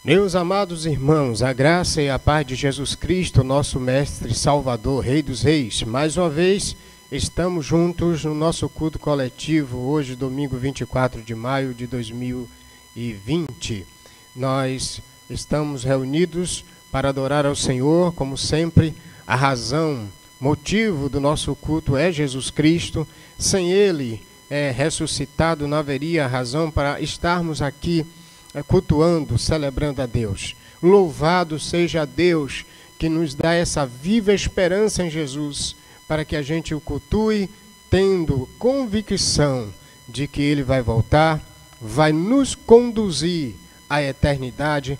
Meus amados irmãos, a graça e a paz de Jesus Cristo, nosso Mestre, Salvador, Rei dos Reis. Mais uma vez, estamos juntos no nosso culto coletivo, hoje, domingo 24 de maio de 2020. Nós estamos reunidos para adorar ao Senhor, como sempre. A razão, motivo do nosso culto é Jesus Cristo. Sem Ele ressuscitado, não haveria razão para estarmos aqui cultuando, celebrando a Deus. Louvado seja Deus que nos dá essa viva esperança em Jesus, para que a gente o cultue tendo convicção de que Ele vai voltar, vai nos conduzir à eternidade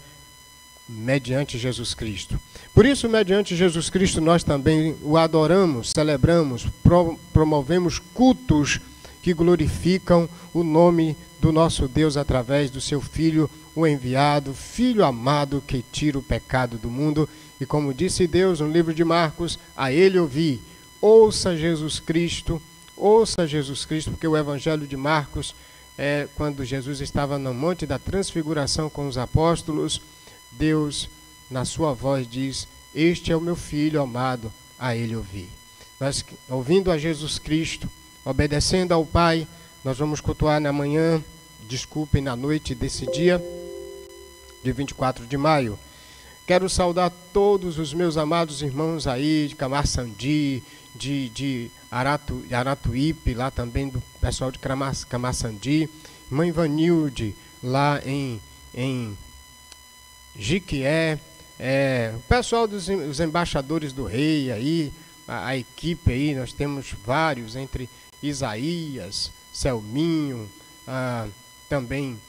mediante Jesus Cristo. Por isso, mediante Jesus Cristo, nós também o adoramos, celebramos, promovemos cultos que glorificam o nome do nosso Deus através do seu Filho, o enviado, Filho amado que tira o pecado do mundo. E como disse Deus no livro de Marcos, a Ele ouvi, ouça Jesus Cristo, porque o Evangelho de Marcos é quando Jesus estava no Monte da Transfiguração com os apóstolos. Deus, na sua voz, diz: este é o meu Filho amado, a Ele ouvi. Nós, ouvindo a Jesus Cristo, obedecendo ao Pai, nós vamos cultuar na manhã, na noite desse dia, de 24 de maio. Quero saudar todos os meus amados irmãos aí de Camaçandi, de Aratuípe, lá também do pessoal de Camaçandi, irmã Ivanilde, lá em Jiquié, o pessoal dos embaixadores do rei aí, a equipe aí, nós temos vários, entre Isaías, Selminho, também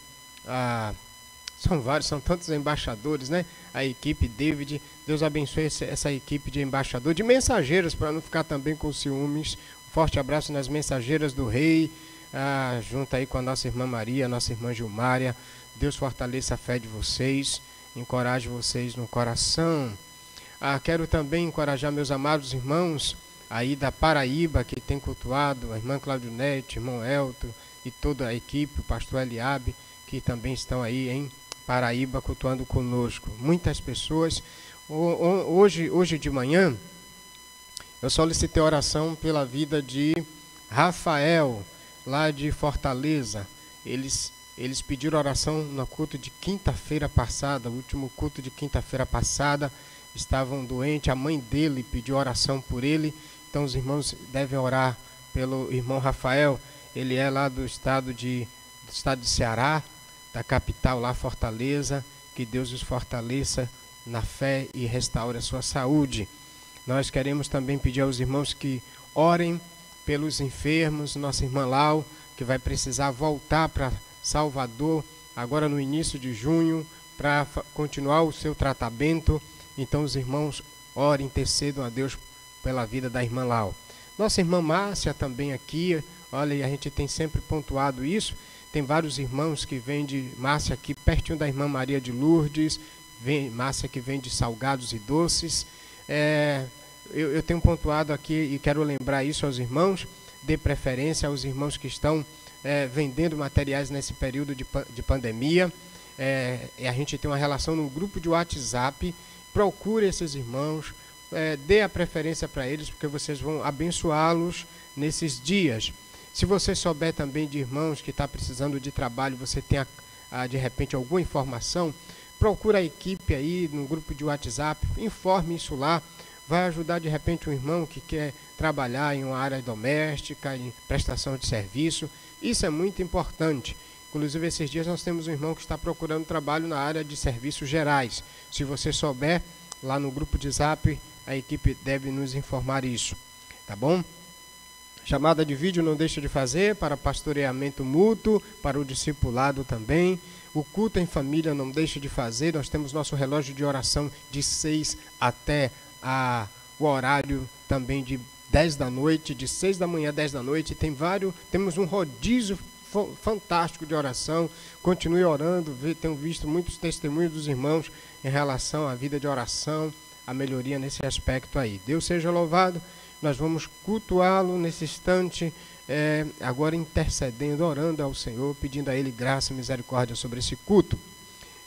são vários, são tantos embaixadores, né? A equipe David, Deus abençoe essa equipe de embaixadores, de mensageiros, para não ficar também com ciúmes. Um forte abraço nas mensageiras do rei, junto aí com a nossa irmã Maria, nossa irmã Gilmária. Deus fortaleça a fé de vocês, encoraje vocês no coração. Quero também encorajar meus amados irmãos aí da Paraíba, que tem cultuado, a irmã Claudionete, irmão Elton e toda a equipe, o pastor Eliabe, que também estão aí em Paraíba cultuando conosco. Muitas pessoas. Hoje de manhã, eu solicitei oração pela vida de Rafael, lá de Fortaleza. Eles pediram oração no culto de quinta-feira passada, o último culto de quinta-feira passada. Estavam doentes, a mãe dele pediu oração por ele. Então os irmãos devem orar pelo irmão Rafael. Ele é lá do estado de Ceará, da capital lá, Fortaleza. Que Deus os fortaleça na fé e restaure a sua saúde. Nós queremos também pedir aos irmãos que orem pelos enfermos. Nossa irmã Lau, que vai precisar voltar para Salvador agora no início de junho para continuar o seu tratamento. Então os irmãos orem, intercedam a Deus pela vida da irmã Lau. Nossa irmã Márcia também aqui, olha, a gente tem sempre pontuado isso. Tem vários irmãos que vêm de Márcia aqui, pertinho da irmã Maria de Lourdes, Márcia que vem de Salgados e Doces. Eu tenho pontuado aqui e quero lembrar isso aos irmãos, dê preferência aos irmãos que estão vendendo materiais nesse período de pandemia. A gente tem uma relação no grupo de WhatsApp, procure esses irmãos, dê a preferência para eles, porque vocês vão abençoá-los nesses dias. Se você souber também de irmãos que estão precisando de trabalho, você tem de repente alguma informação, procura a equipe aí no grupo de WhatsApp, informe isso lá, vai ajudar de repente um irmão que quer trabalhar em uma área doméstica, em prestação de serviço. Isso é muito importante. Inclusive esses dias nós temos um irmão que está procurando trabalho na área de serviços gerais. Se você souber, lá no grupo de Zap, a equipe deve nos informar isso, tá bom? Chamada de vídeo não deixa de fazer para pastoreamento mútuo, para o discipulado também. O culto em família não deixa de fazer. Nós temos nosso relógio de oração de 6 até o horário também de 10 da noite, de 6 da manhã a 10 da noite. Temos um rodízio fantástico de oração. Continue orando, tenho visto muitos testemunhos dos irmãos em relação à vida de oração, a melhoria nesse aspecto aí. Deus seja louvado. Nós vamos cultuá-lo nesse instante, agora intercedendo, orando ao Senhor, pedindo a Ele graça e misericórdia sobre esse culto.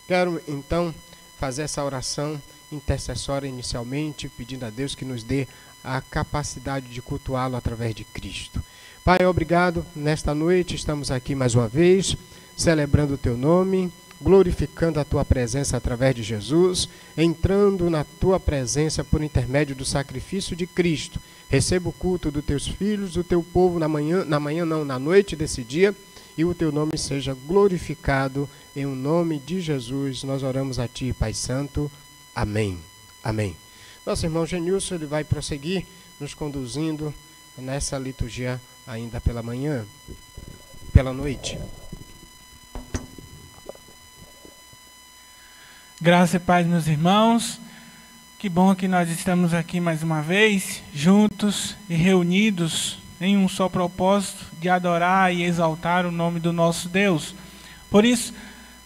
Quero então fazer essa oração intercessória inicialmente, pedindo a Deus que nos dê a capacidade de cultuá-lo através de Cristo. Pai, obrigado. Nesta noite estamos aqui mais uma vez, celebrando o teu nome, glorificando a tua presença através de Jesus, entrando na tua presença por intermédio do sacrifício de Cristo. Receba o culto dos teus filhos, do teu povo na noite desse dia, e o teu nome seja glorificado. Em o nome de Jesus, nós oramos a ti, Pai Santo. Amém. Amém. Nosso irmão Genilson, ele vai prosseguir nos conduzindo nessa liturgia ainda pela manhã, pela noite. Graça e paz, meus irmãos. Que bom que nós estamos aqui mais uma vez, juntos e reunidos em um só propósito de adorar e exaltar o nome do nosso Deus. Por isso,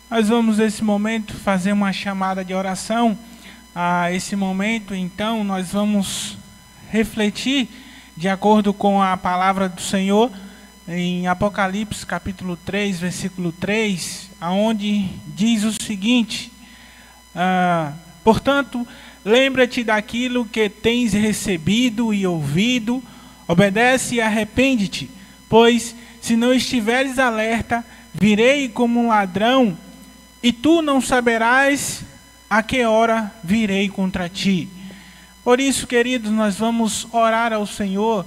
nós vamos nesse momento fazer uma chamada de oração. A esse momento, então, nós vamos refletir de acordo com a palavra do Senhor em Apocalipse capítulo 3, versículo 3, aonde diz o seguinte: portanto, lembra-te daquilo que tens recebido e ouvido, obedece e arrepende-te, pois se não estiveres alerta, virei como um ladrão, e tu não saberás a que hora virei contra ti. Por isso, queridos, nós vamos orar ao Senhor,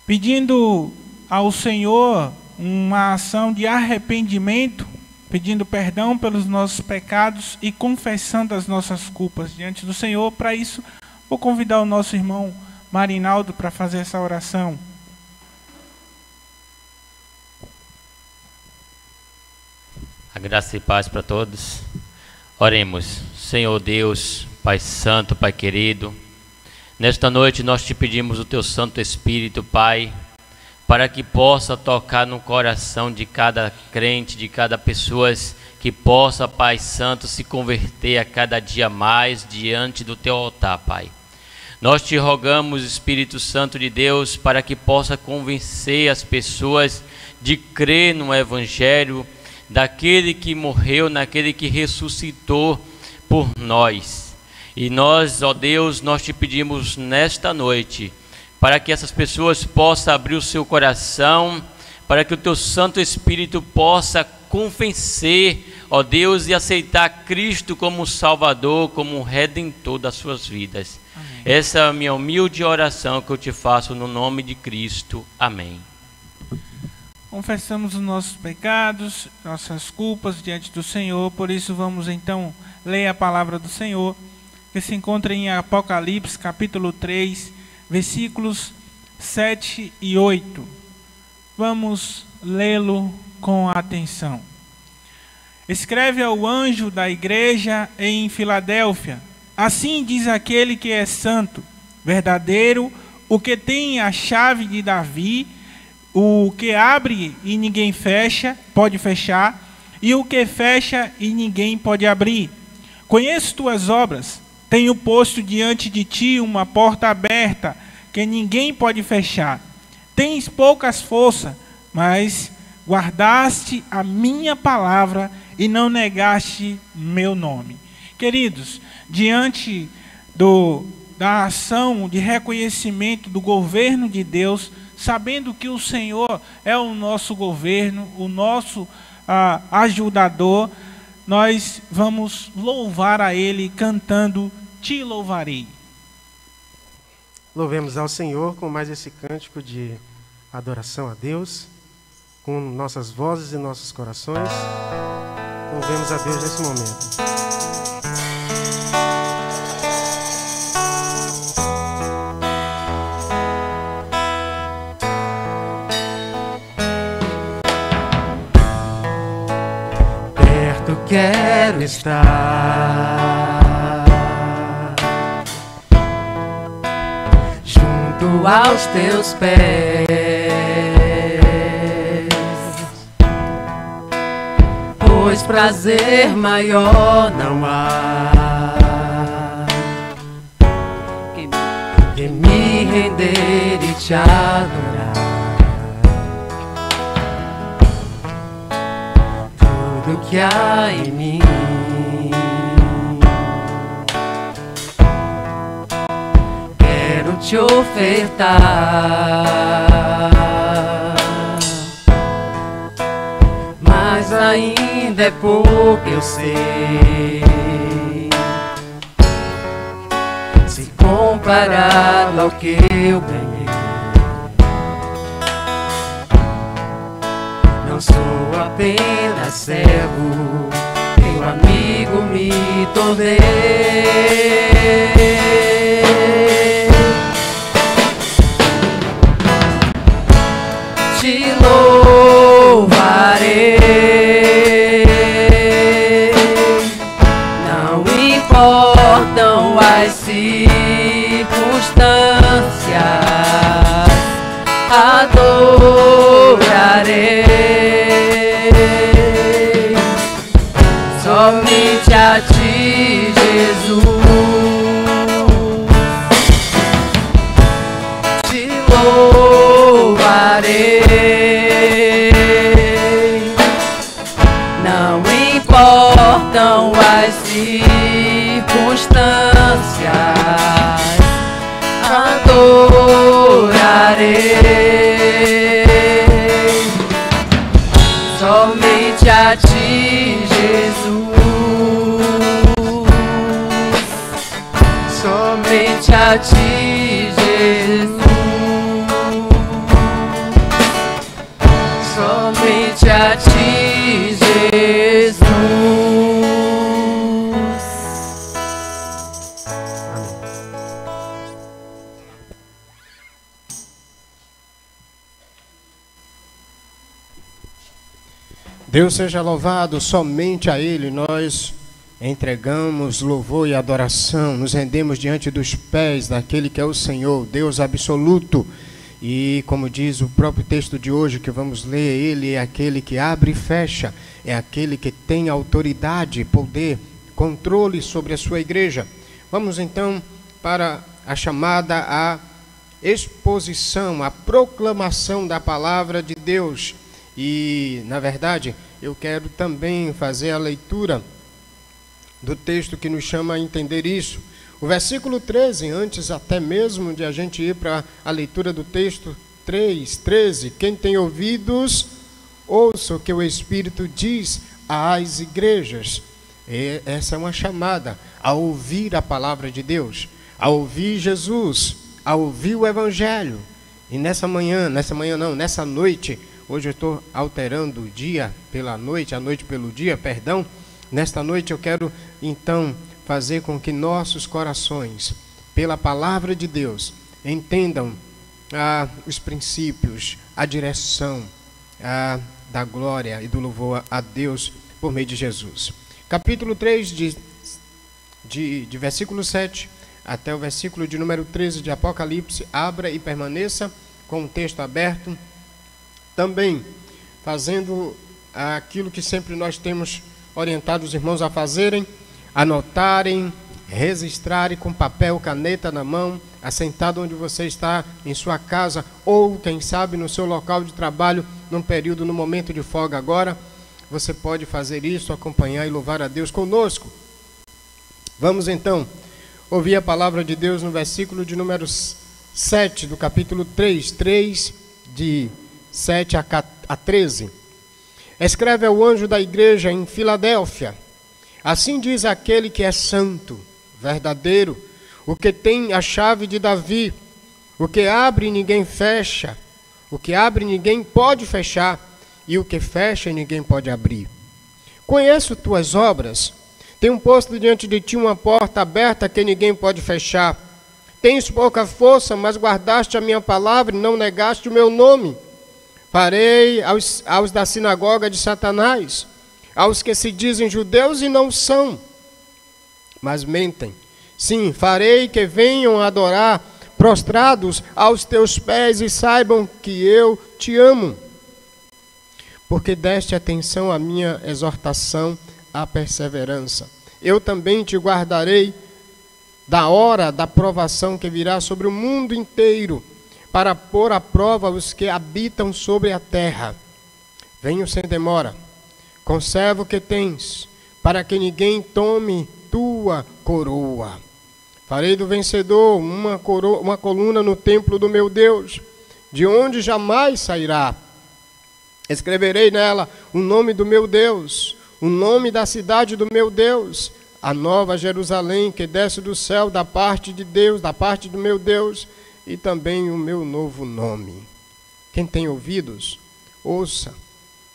pedindo ao Senhor uma ação de arrependimento, pedindo perdão pelos nossos pecados e confessando as nossas culpas diante do Senhor. Para isso, vou convidar o nosso irmão Marinaldo para fazer essa oração. A graça e paz para todos. Oremos. Senhor Deus, Pai Santo, Pai querido, nesta noite nós te pedimos o teu Santo Espírito, Pai, para que possa tocar no coração de cada crente, de cada pessoa, que possa, Pai Santo, se converter a cada dia mais diante do teu altar, Pai. Nós te rogamos, Espírito Santo de Deus, para que possa convencer as pessoas de crer no Evangelho, daquele que morreu, naquele que ressuscitou por nós. E nós, ó Deus, nós te pedimos nesta noite, para que essas pessoas possam abrir o seu coração, para que o teu Santo Espírito possa convencer, ó Deus, e aceitar Cristo como Salvador, como Redentor das suas vidas. Amém. Essa é a minha humilde oração que eu te faço no nome de Cristo. Amém. Confessamos os nossos pecados, nossas culpas diante do Senhor. Por isso vamos então ler a palavra do Senhor, que se encontra em Apocalipse capítulo 3, versículos 7 e 8. Vamos lê-lo com atenção. Escreve ao anjo da igreja em Filadélfia: assim diz aquele que é santo, verdadeiro, o que tem a chave de Davi, o que abre e ninguém fecha, pode fechar, e o que fecha e ninguém pode abrir. Conheço tuas obras, tenho posto diante de ti uma porta aberta, que ninguém pode fechar. Tens poucas forças, mas guardaste a minha palavra e não negaste meu nome. Queridos, diante da ação de reconhecimento do governo de Deus, sabendo que o Senhor é o nosso governo, o nosso ajudador, nós vamos louvar a Ele cantando Te Louvarei. Louvemos ao Senhor com mais esse cântico de adoração a Deus, com nossas vozes e nossos corações. Louvemos a Deus nesse momento. Quero estar junto aos teus pés, pois prazer maior não há que me render e te adorar. do que há em mim. Quero te ofertar, mas ainda é pouco, eu sei, se comparado ao que eu ganhei. Não sou apenas servo, teu amigo me tornei. Te louvarei, não importam as circunstâncias, adorarei somente a ti, Jesus. Te louvarei, não importam as circunstâncias, adorarei somente a ti, Jesus. Somente a ti, Jesus. Somente a ti, Jesus. Deus seja louvado, somente a Ele nós entregamos louvor e adoração, nos rendemos diante dos pés daquele que é o Senhor, Deus absoluto. E como diz o próprio texto de hoje que vamos ler, Ele é aquele que abre e fecha, é aquele que tem autoridade, poder, controle sobre a sua igreja. Vamos então para a chamada à exposição, a proclamação da palavra de Deus. E, na verdade, eu quero também fazer a leitura do texto que nos chama a entender isso. O versículo 13, antes até mesmo de a gente ir para a leitura do texto 3:13, quem tem ouvidos, ouça o que o Espírito diz às igrejas. E essa é uma chamada a ouvir a palavra de Deus, a ouvir Jesus, a ouvir o Evangelho. E nessa noite, hoje eu estou alterando o dia pela noite, a noite pelo dia, perdão. Nesta noite eu quero então fazer com que nossos corações, pela palavra de Deus, entendam os princípios, a direção da glória e do louvor a Deus por meio de Jesus. Capítulo 3, de versículo 7 até o versículo de número 13 de Apocalipse. Abra e permaneça com o texto aberto. Também fazendo aquilo que sempre nós temos orientado os irmãos a fazerem, anotarem, registrarem com papel, caneta na mão, assentado onde você está em sua casa, ou quem sabe no seu local de trabalho, no momento de folga agora, você pode fazer isso, acompanhar e louvar a Deus conosco. Vamos então ouvir a palavra de Deus no versículo de número 7 do capítulo 3, de 7 a 13. Escreve ao anjo da igreja em Filadélfia: assim diz aquele que é santo, verdadeiro, o que tem a chave de Davi, o que abre e ninguém fecha, o que abre ninguém pode fechar, e o que fecha ninguém pode abrir. Conheço tuas obras, tenho posto diante de ti uma porta aberta que ninguém pode fechar. Tens pouca força, mas guardaste a minha palavra e não negaste o meu nome. Farei aos da sinagoga de Satanás, aos que se dizem judeus e não são, mas mentem. Sim, farei que venham adorar prostrados aos teus pés e saibam que eu te amo. Porque deste atenção à minha exortação, à perseverança. Eu também te guardarei da hora da provação que virá sobre o mundo inteiro, para pôr à prova os que habitam sobre a terra. Venho sem demora. conserva o que tens, para que ninguém tome tua coroa. Farei do vencedor uma coluna no templo do meu Deus, de onde jamais sairá. Escreverei nela o nome do meu Deus, o nome da cidade do meu Deus, a nova Jerusalém que desce do céu da parte de Deus, da parte do meu Deus, e também o meu novo nome. Quem tem ouvidos, ouça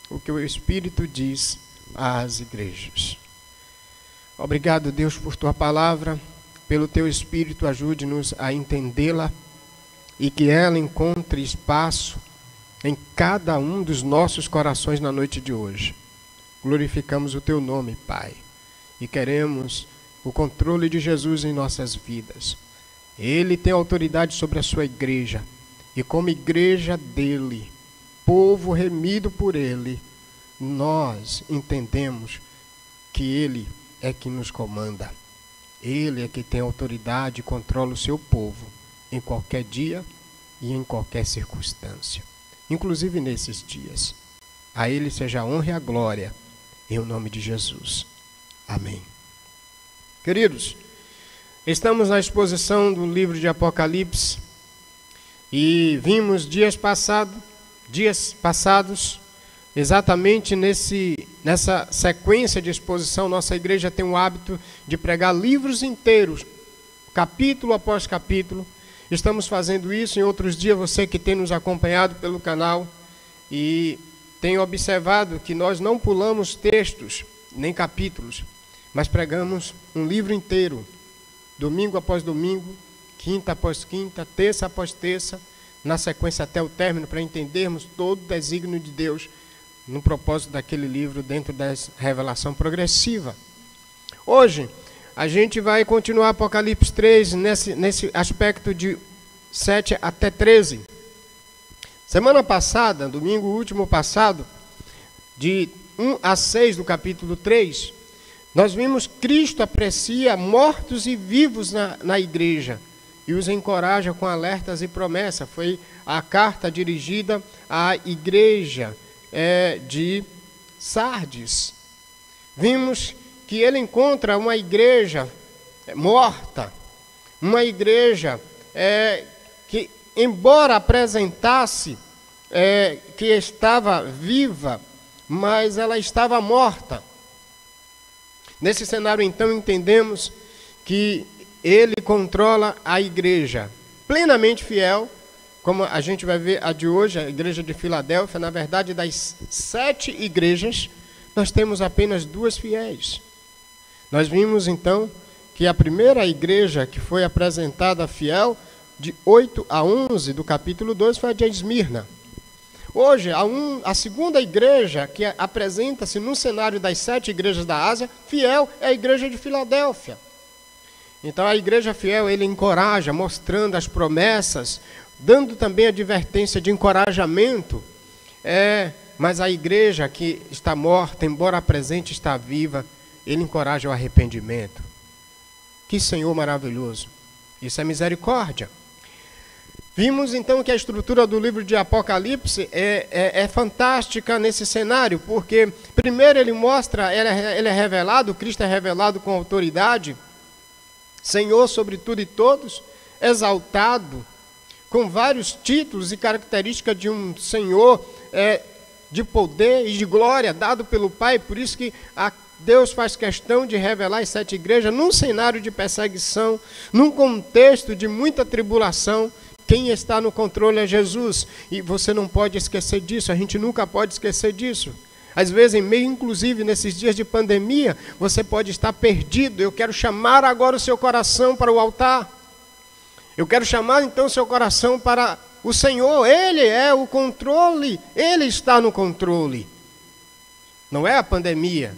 o que o Espírito diz às igrejas. Obrigado, Deus, por tua palavra. Pelo teu Espírito, ajude-nos a entendê-la e que ela encontre espaço em cada um dos nossos corações na noite de hoje. Glorificamos o teu nome, Pai, e queremos o controle de Jesus em nossas vidas. Ele tem autoridade sobre a sua igreja, e como igreja dele, povo remido por ele, nós entendemos que ele é que nos comanda. Ele é que tem autoridade e controla o seu povo em qualquer dia e em qualquer circunstância, inclusive nesses dias. A ele seja a honra e a glória, em nome de Jesus. Amém. Queridos, estamos na exposição do livro de Apocalipse e vimos dias passados, exatamente nessa sequência de exposição. Nossa igreja tem o hábito de pregar livros inteiros, capítulo após capítulo. Estamos fazendo isso em outros dias, você que tem nos acompanhado pelo canal e tem observado que nós não pulamos textos, nem capítulos, mas pregamos um livro inteiro, domingo após domingo, quinta após quinta, terça após terça, na sequência até o término, para entendermos todo o desígnio de Deus no propósito daquele livro dentro da revelação progressiva. Hoje, a gente vai continuar Apocalipse 3 nesse aspecto de 7 até 13. Semana passada, domingo último passado, de 1 a 6 do capítulo 3, nós vimos Cristo aprecia mortos e vivos na igreja e os encoraja com alertas e promessas. Foi a carta dirigida à igreja de Sardes. Vimos que ele encontra uma igreja morta, uma igreja que, embora apresentasse que estava viva, mas ela estava morta. Nesse cenário, então, entendemos que ele controla a igreja plenamente fiel, como a gente vai ver a de hoje, a igreja de Filadélfia. Na verdade, das 7 igrejas, nós temos apenas 2 fiéis. Nós vimos, então, que a primeira igreja que foi apresentada fiel, de 8 a 11 do capítulo 2, foi a de Esmirna. Hoje, a segunda igreja que apresenta-se no cenário das 7 igrejas da Ásia, fiel, é a igreja de Filadélfia. Então, a igreja fiel, ele encoraja, mostrando as promessas, dando também advertência de encorajamento. Mas a igreja que está morta, embora presente, está viva, ele encoraja o arrependimento. Que Senhor maravilhoso! Isso é misericórdia. Vimos então que a estrutura do livro de Apocalipse é fantástica nesse cenário, porque primeiro ele mostra, ele é revelado, Cristo é revelado com autoridade, Senhor sobre tudo e todos, exaltado, com vários títulos e características de um Senhor de poder e de glória dado pelo Pai. Por isso que Deus faz questão de revelar as 7 igrejas num cenário de perseguição, num contexto de muita tribulação. Quem está no controle é Jesus, e você não pode esquecer disso, a gente nunca pode esquecer disso. Às vezes, em meio, inclusive, nesses dias de pandemia, você pode estar perdido. Eu quero chamar agora o seu coração para o altar. Eu quero chamar, então, o seu coração para o Senhor. Ele é o controle, Ele está no controle. Não é a pandemia,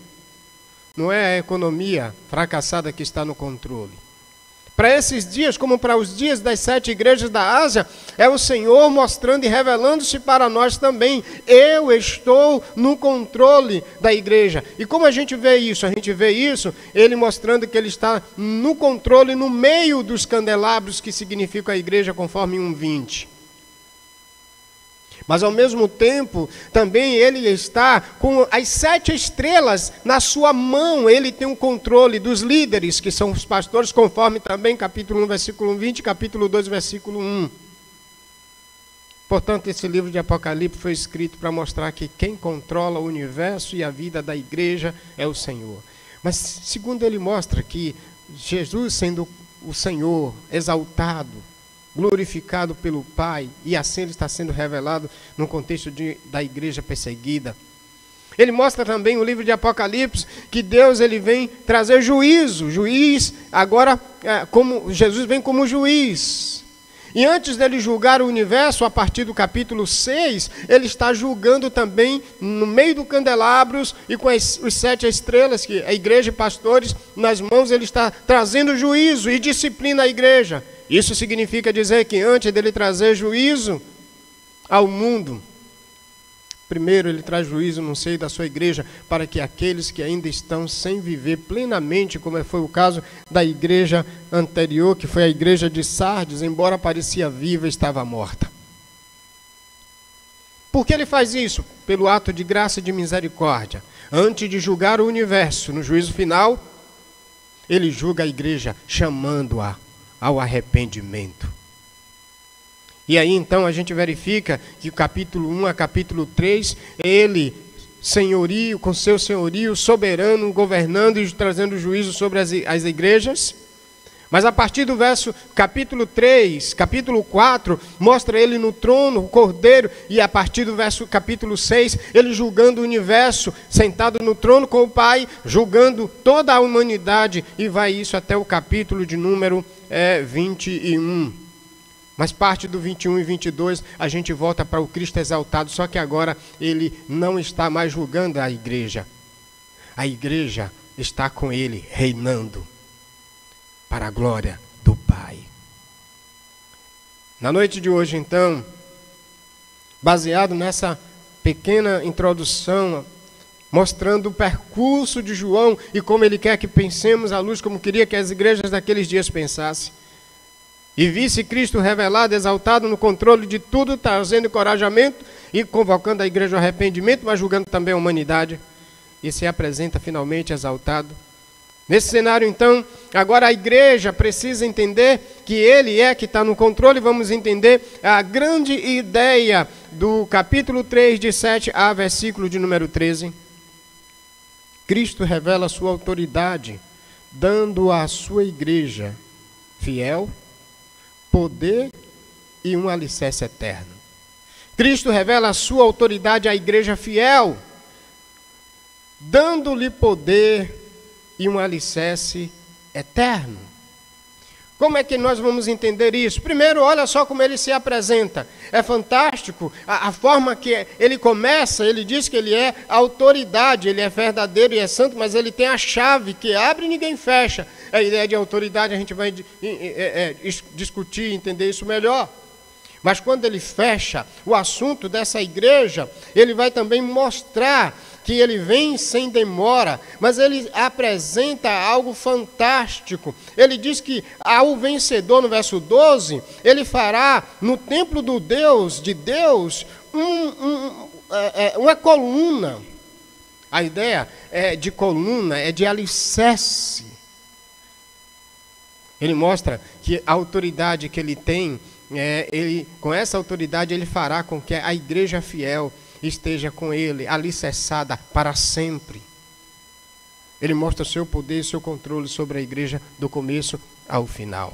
não é a economia fracassada que está no controle. Para esses dias, como para os dias das 7 igrejas da Ásia, é o Senhor mostrando e revelando-se para nós também. Eu estou no controle da igreja. E como a gente vê isso? A gente vê isso, ele mostrando que ele está no controle, no meio dos candelabros, que significa a igreja, conforme 1:20. Mas ao mesmo tempo, também ele está com as 7 estrelas na sua mão. Ele tem um controle dos líderes, que são os pastores, conforme também capítulo 1, versículo 20, capítulo 2, versículo 1. Portanto, esse livro de Apocalipse foi escrito para mostrar que quem controla o universo e a vida da igreja é o Senhor. Mas segundo ele mostra que Jesus, sendo o Senhor exaltado, glorificado pelo Pai, e assim ele está sendo revelado no contexto da igreja perseguida. Ele mostra também no livro de Apocalipse que Deus ele vem trazer juiz, agora como Jesus vem como juiz. E antes dele julgar o universo, a partir do capítulo 6, ele está julgando também no meio do candelabros e com os 7 estrelas, que a igreja e pastores nas mãos, ele está trazendo juízo e disciplina à igreja. Isso significa dizer que antes dele trazer juízo ao mundo, primeiro ele traz juízo no seio da sua igreja, para que aqueles que ainda estão sem viver plenamente, como foi o caso da igreja anterior, que foi a igreja de Sardes, embora parecia viva, estava morta. Por que ele faz isso? Pelo ato de graça e de misericórdia. Antes de julgar o universo, no juízo final, ele julga a igreja, chamando-a ao arrependimento. E aí então a gente verifica que o capítulo 1 a capítulo 3, ele, senhorio, com seu senhorio soberano, governando e trazendo juízo sobre as igrejas. Mas a partir do verso capítulo 3, capítulo 4, mostra ele no trono, o cordeiro, e a partir do verso capítulo 6, ele julgando o universo, sentado no trono com o Pai, julgando toda a humanidade, e vai isso até o capítulo de número 21. Mas parte do 21 e 22, a gente volta para o Cristo exaltado, só que agora ele não está mais julgando a igreja. A igreja está com ele, reinando para a glória do Pai. Na noite de hoje, então, baseado nessa pequena introdução, mostrando o percurso de João e como ele quer que pensemos à luz, como queria que as igrejas daqueles dias pensassem. E visse Cristo revelado, exaltado no controle de tudo, trazendo encorajamento e convocando a igreja ao arrependimento, mas julgando também a humanidade. E se apresenta finalmente exaltado. Nesse cenário, então, agora a igreja precisa entender que ele é que está no controle. Vamos entender a grande ideia do capítulo 3, de 7 a versículo de número 13. Cristo revela a sua autoridade, dando à sua igreja fiel, poder e um alicerce eterno. Cristo revela a sua autoridade à igreja fiel, dando-lhe poder e um alicerce eterno. Como é que nós vamos entender isso? Primeiro, olha só como ele se apresenta. É fantástico a forma que ele começa. Ele diz que ele é autoridade, ele é verdadeiro e é santo, mas ele tem a chave que abre e ninguém fecha. A ideia de autoridade, a gente vai discutir, entender isso melhor. Mas quando ele fecha o assunto dessa igreja, ele vai também mostrar que ele vem sem demora, mas ele apresenta algo fantástico. Ele diz que ao vencedor, no verso 12, ele fará no templo do Deus, de Deus, uma coluna. A ideia de coluna é de alicerce. Ele mostra que a autoridade que ele tem, com essa autoridade ele fará com que a igreja fiel esteja com ele, alicerçada para sempre. Ele mostra o seu poder e seu controle sobre a igreja do começo ao final.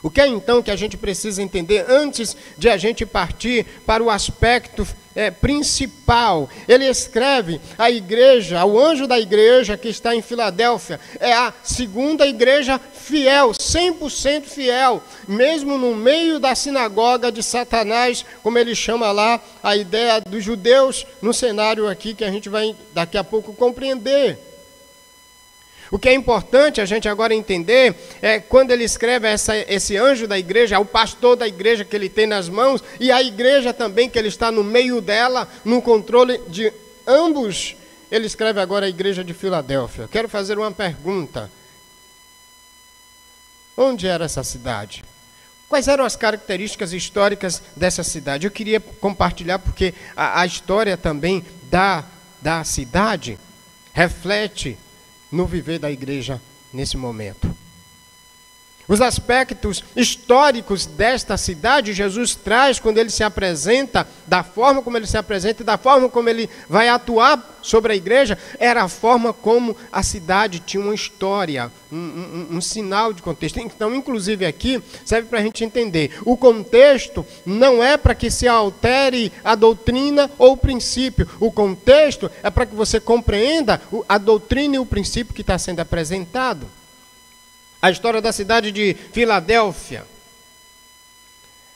O que é então que a gente precisa entender antes de a gente partir para o aspecto principal? Ele escreve à igreja, ao anjo da igreja que está em Filadélfia, é a segunda igreja fiel, 100% fiel, mesmo no meio da sinagoga de Satanás, como ele chama lá, a ideia dos judeus, no cenário aqui que a gente vai daqui a pouco compreender. O que é importante a gente agora entender é quando ele escreve esse anjo da igreja, o pastor da igreja que ele tem nas mãos, e a igreja também que ele está no meio dela, no controle de ambos. Ele escreve agora a igreja de Filadélfia. Quero fazer uma pergunta. Onde era essa cidade? Quais eram as características históricas dessa cidade? Eu queria compartilhar porque a história também da cidade reflete no viver da igreja nesse momento. Os aspectos históricos desta cidade, Jesus traz quando ele se apresenta, da forma como ele se apresenta e da forma como ele vai atuar sobre a igreja, era a forma como a cidade tinha uma história, um sinal de contexto. Então, inclusive aqui, serve para a gente entender. O contexto não é para que se altere a doutrina ou o princípio. O contexto é para que você compreenda a doutrina e o princípio que está sendo apresentado. A história da cidade de Filadélfia.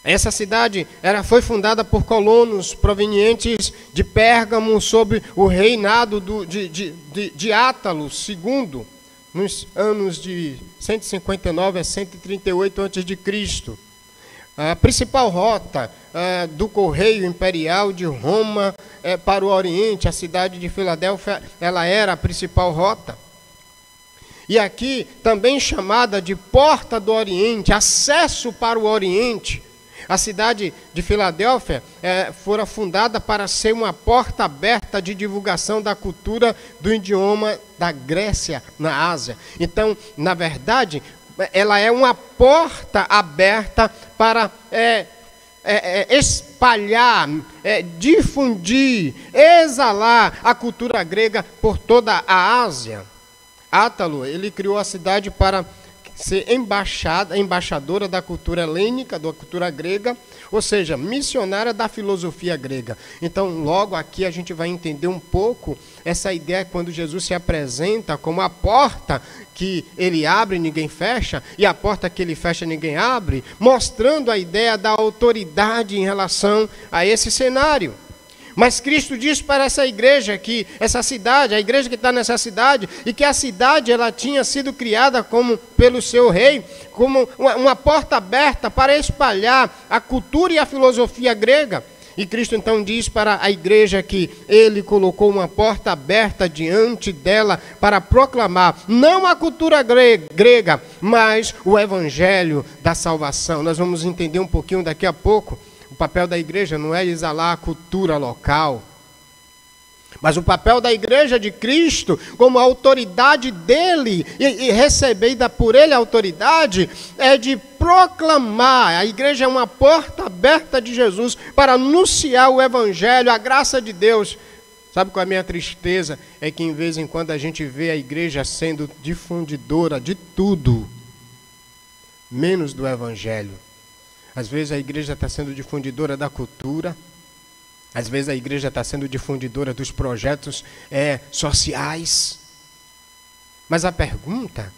Essa cidade foi fundada por colonos provenientes de Pérgamo sob o reinado de Átalo II, nos anos de 159 a 138 a.C. A principal rota do correio imperial de Roma para o Oriente, a cidade de Filadélfia, ela era a principal rota. E aqui, também chamada de Porta do Oriente, acesso para o Oriente. A cidade de Filadélfia fora fundada para ser uma porta aberta de divulgação da cultura do idioma da Grécia na Ásia. Então, na verdade, ela é uma porta aberta para espalhar, difundir, exalar a cultura grega por toda a Ásia. Átalo, ele criou a cidade para ser embaixadora da cultura helênica, da cultura grega, ou seja, missionária da filosofia grega. Então, logo aqui a gente vai entender um pouco essa ideia quando Jesus se apresenta como a porta que ele abre e ninguém fecha, e a porta que ele fecha ninguém abre, mostrando a ideia da autoridade em relação a esse cenário. Mas Cristo diz para essa igreja que essa cidade, a igreja que está nessa cidade, e que a cidade ela tinha sido criada pelo seu rei, como uma porta aberta para espalhar a cultura e a filosofia grega. E Cristo então diz para a igreja que ele colocou uma porta aberta diante dela para proclamar não a cultura grega, mas o evangelho da salvação. Nós vamos entender um pouquinho daqui a pouco. O papel da igreja não é exalar a cultura local, mas o papel da igreja de Cristo, como a autoridade dele, e recebida por ele a autoridade, é de proclamar. A igreja é uma porta aberta de Jesus para anunciar o evangelho, a graça de Deus. Sabe qual é a minha tristeza? É que em vez em quando a gente vê a igreja sendo difundidora de tudo, menos do evangelho. Às vezes a igreja está sendo difundidora da cultura, às vezes a igreja está sendo difundidora dos projetos sociais. Mas a pergunta,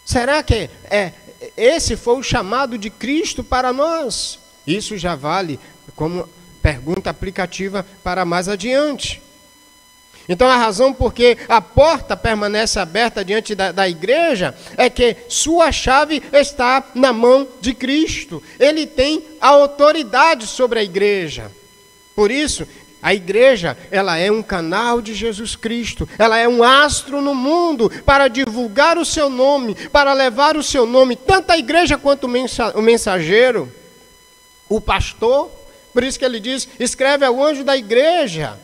será que esse foi o chamado de Cristo para nós? Isso já vale como pergunta aplicativa para mais adiante. Então a razão por que a porta permanece aberta diante da igreja é que sua chave está na mão de Cristo. Ele tem a autoridade sobre a igreja. Por isso, a igreja, ela é um canal de Jesus Cristo. Ela é um astro no mundo para divulgar o seu nome, para levar o seu nome, tanto a igreja quanto o mensageiro, o pastor. Por isso que ele diz, escreve ao anjo da igreja.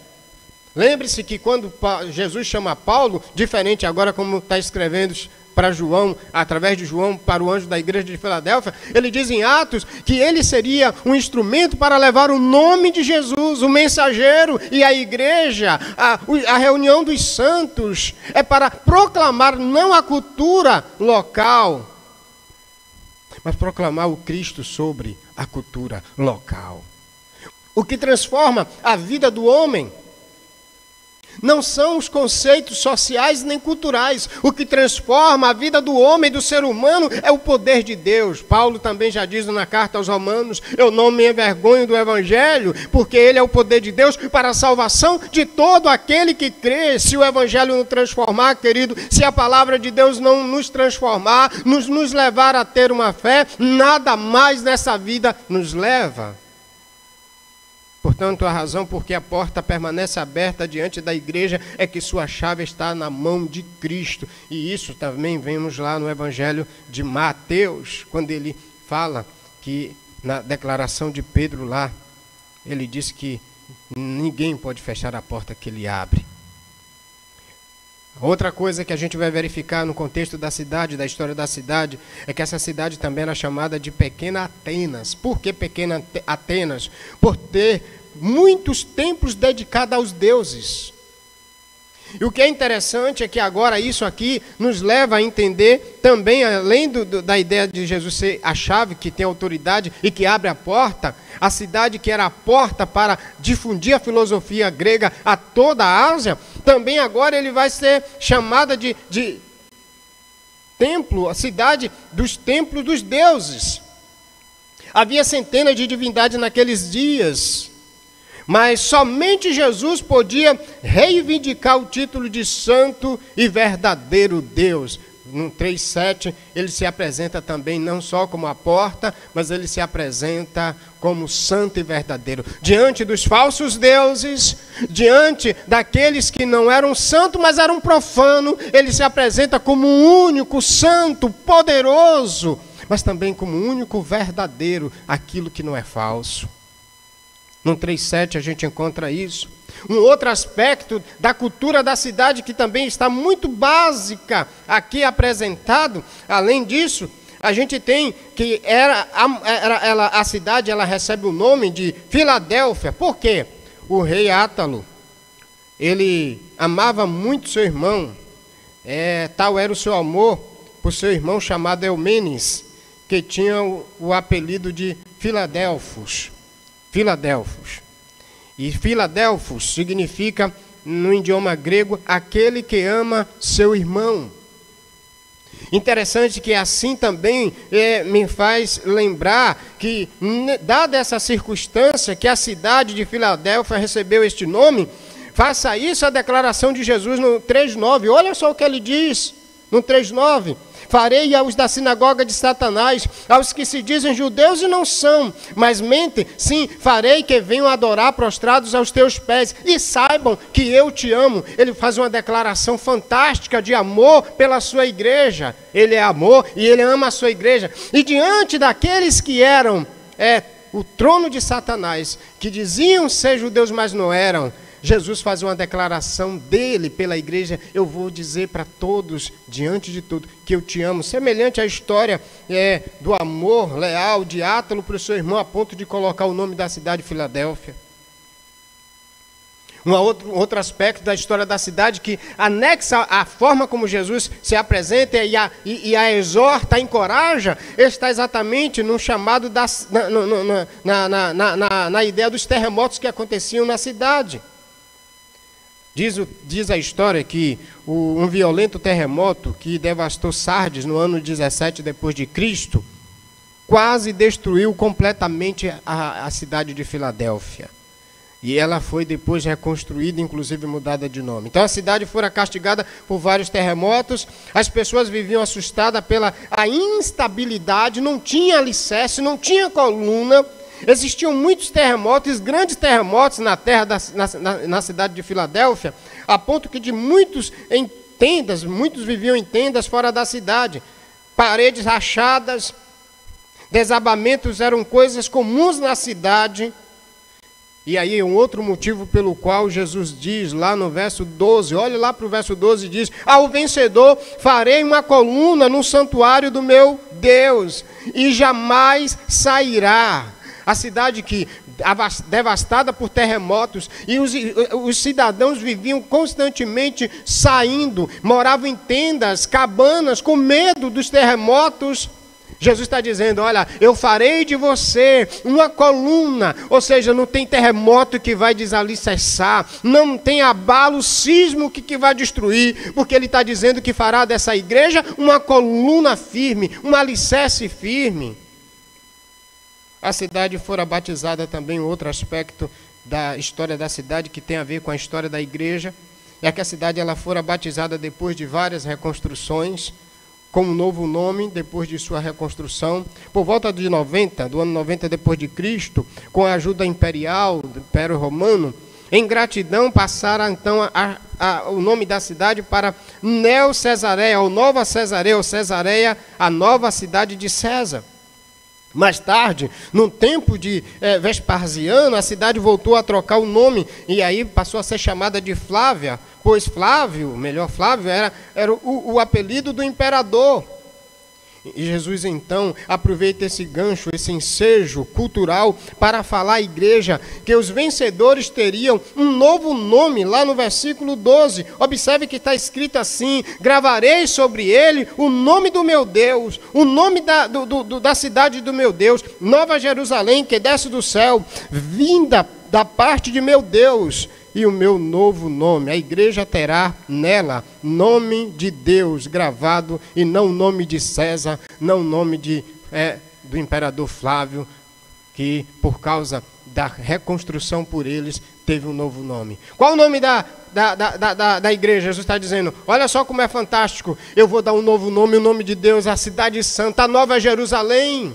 Lembre-se que quando Jesus chama Paulo, diferente agora como está escrevendo para João, através de João, para o anjo da igreja de Filadélfia, ele diz em Atos que ele seria um instrumento para levar o nome de Jesus, o mensageiro, e a igreja, a reunião dos santos, é para proclamar não a cultura local, mas proclamar o Cristo sobre a cultura local. O que transforma a vida do homem não são os conceitos sociais nem culturais. O que transforma a vida do homem, do ser humano, é o poder de Deus. Paulo também já diz na carta aos Romanos, eu não me envergonho do Evangelho, porque ele é o poder de Deus para a salvação de todo aquele que crê. Se o Evangelho não transformar, querido, se a palavra de Deus não nos transformar, nos levar a ter uma fé, nada mais nessa vida nos leva. Portanto, a razão por que a porta permanece aberta diante da igreja é que sua chave está na mão de Cristo. E isso também vemos lá no Evangelho de Mateus, quando ele fala que na declaração de Pedro lá, ele disse que ninguém pode fechar a porta que ele abre. Outra coisa que a gente vai verificar no contexto da cidade, da história da cidade, é que essa cidade também era chamada de Pequena Atenas. Por que Pequena Atenas? Por ter muitos templos dedicados aos deuses. E o que é interessante é que agora isso aqui nos leva a entender também, além da ideia de Jesus ser a chave que tem autoridade e que abre a porta, a cidade que era a porta para difundir a filosofia grega a toda a Ásia, também agora ele vai ser chamada de templo, a cidade dos templos dos deuses. Havia centenas de divindades naqueles dias, mas somente Jesus podia reivindicar o título de santo e verdadeiro Deus. No 3:7, ele se apresenta também não só como a porta, mas ele se apresenta como santo e verdadeiro. Diante dos falsos deuses, diante daqueles que não eram santos, mas eram profanos, ele se apresenta como o único santo, poderoso, mas também como o único verdadeiro, aquilo que não é falso. No 3:7 a gente encontra isso. Um outro aspecto da cultura da cidade que também está muito básica aqui apresentado, além disso, a gente tem que a cidade ela recebe o nome de Filadélfia. Por quê? O rei Átalo, ele amava muito seu irmão, tal era o seu amor por seu irmão chamado Eumenes, que tinha o apelido de Filadelfos. E Filadelfos significa, no idioma grego, aquele que ama seu irmão. Interessante que assim também me faz lembrar que, dada essa circunstância, que a cidade de Filadélfia recebeu este nome, faça isso a declaração de Jesus no 3:9. Olha só o que ele diz no 3:9. Farei aos da sinagoga de Satanás, aos que se dizem judeus e não são, mas mentem, sim, farei que venham adorar prostrados aos teus pés, e saibam que eu te amo. Ele faz uma declaração fantástica de amor pela sua igreja. Ele é amor e ele ama a sua igreja. E diante daqueles que eram o trono de Satanás, que diziam ser judeus, mas não eram, Jesus faz uma declaração dele pela igreja: eu vou dizer para todos, diante de tudo, que eu te amo. Semelhante à história do amor leal de Átalo para o seu irmão, a ponto de colocar o nome da cidade Filadélfia. Outro aspecto da história da cidade que anexa a forma como Jesus se apresenta e a exorta, a encoraja, está exatamente no chamado, na ideia dos terremotos que aconteciam na cidade. Diz a história que um violento terremoto que devastou Sardes no ano 17 depois de Cristo quase destruiu completamente a cidade de Filadélfia. E ela foi depois reconstruída, inclusive mudada de nome. Então a cidade fora castigada por vários terremotos, as pessoas viviam assustadas pela instabilidade, não tinha alicerce, não tinha coluna. Existiam muitos terremotos, grandes terremotos na terra, na cidade de Filadélfia, a ponto que muitos viviam em tendas fora da cidade. Paredes rachadas, desabamentos eram coisas comuns na cidade. E aí um outro motivo pelo qual Jesus diz lá no verso 12, olha lá para o verso 12, diz: ao vencedor farei uma coluna no santuário do meu Deus, e jamais sairá. A cidade que devastada por terremotos, e os cidadãos viviam constantemente saindo, moravam em tendas, cabanas, com medo dos terremotos. Jesus está dizendo: olha, eu farei de você uma coluna, ou seja, não tem terremoto que vai desalicerçar, não tem abalo sísmico que vai destruir, porque ele está dizendo que fará dessa igreja uma coluna firme, um alicerce firme. A cidade fora batizada também, outro aspecto da história da cidade que tem a ver com a história da igreja, é que a cidade ela fora batizada depois de várias reconstruções, com um novo nome depois de sua reconstrução. Por volta do ano 90 depois de Cristo, com a ajuda imperial do Império Romano, em gratidão passaram então o nome da cidade para Neo-Cesareia, ou Nova Cesareia, ou Cesareia, a nova cidade de César. Mais tarde, no tempo de Vespasiano, a cidade voltou a trocar o nome e aí passou a ser chamada de Flávia, pois Flávio era o apelido do imperador. E Jesus então aproveita esse gancho, esse ensejo cultural para falar à igreja que os vencedores teriam um novo nome lá no versículo 12. Observe que está escrito assim: gravarei sobre ele o nome do meu Deus, o nome da cidade do meu Deus, Nova Jerusalém, que desce do céu, vinda da parte de meu Deus, e o meu novo nome. A igreja terá nela nome de Deus gravado e não nome de César, não nome do imperador Flávio, que por causa da reconstrução por eles teve um novo nome. Qual o nome da igreja? Jesus está dizendo: olha só como é fantástico, eu vou dar um novo nome, o nome de Deus, a cidade santa, a Nova Jerusalém.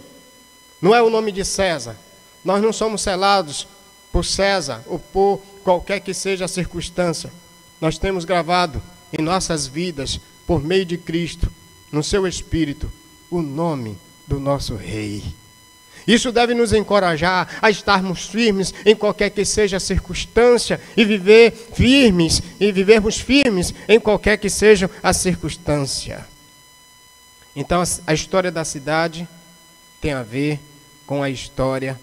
Não é o nome de César. Nós não somos selados por César ou por qualquer que seja a circunstância. Nós temos gravado em nossas vidas, por meio de Cristo, no seu Espírito, o nome do nosso Rei. Isso deve nos encorajar a estarmos firmes em qualquer que seja a circunstância e vivermos firmes em qualquer que seja a circunstância. Então a história da cidade tem a ver com a história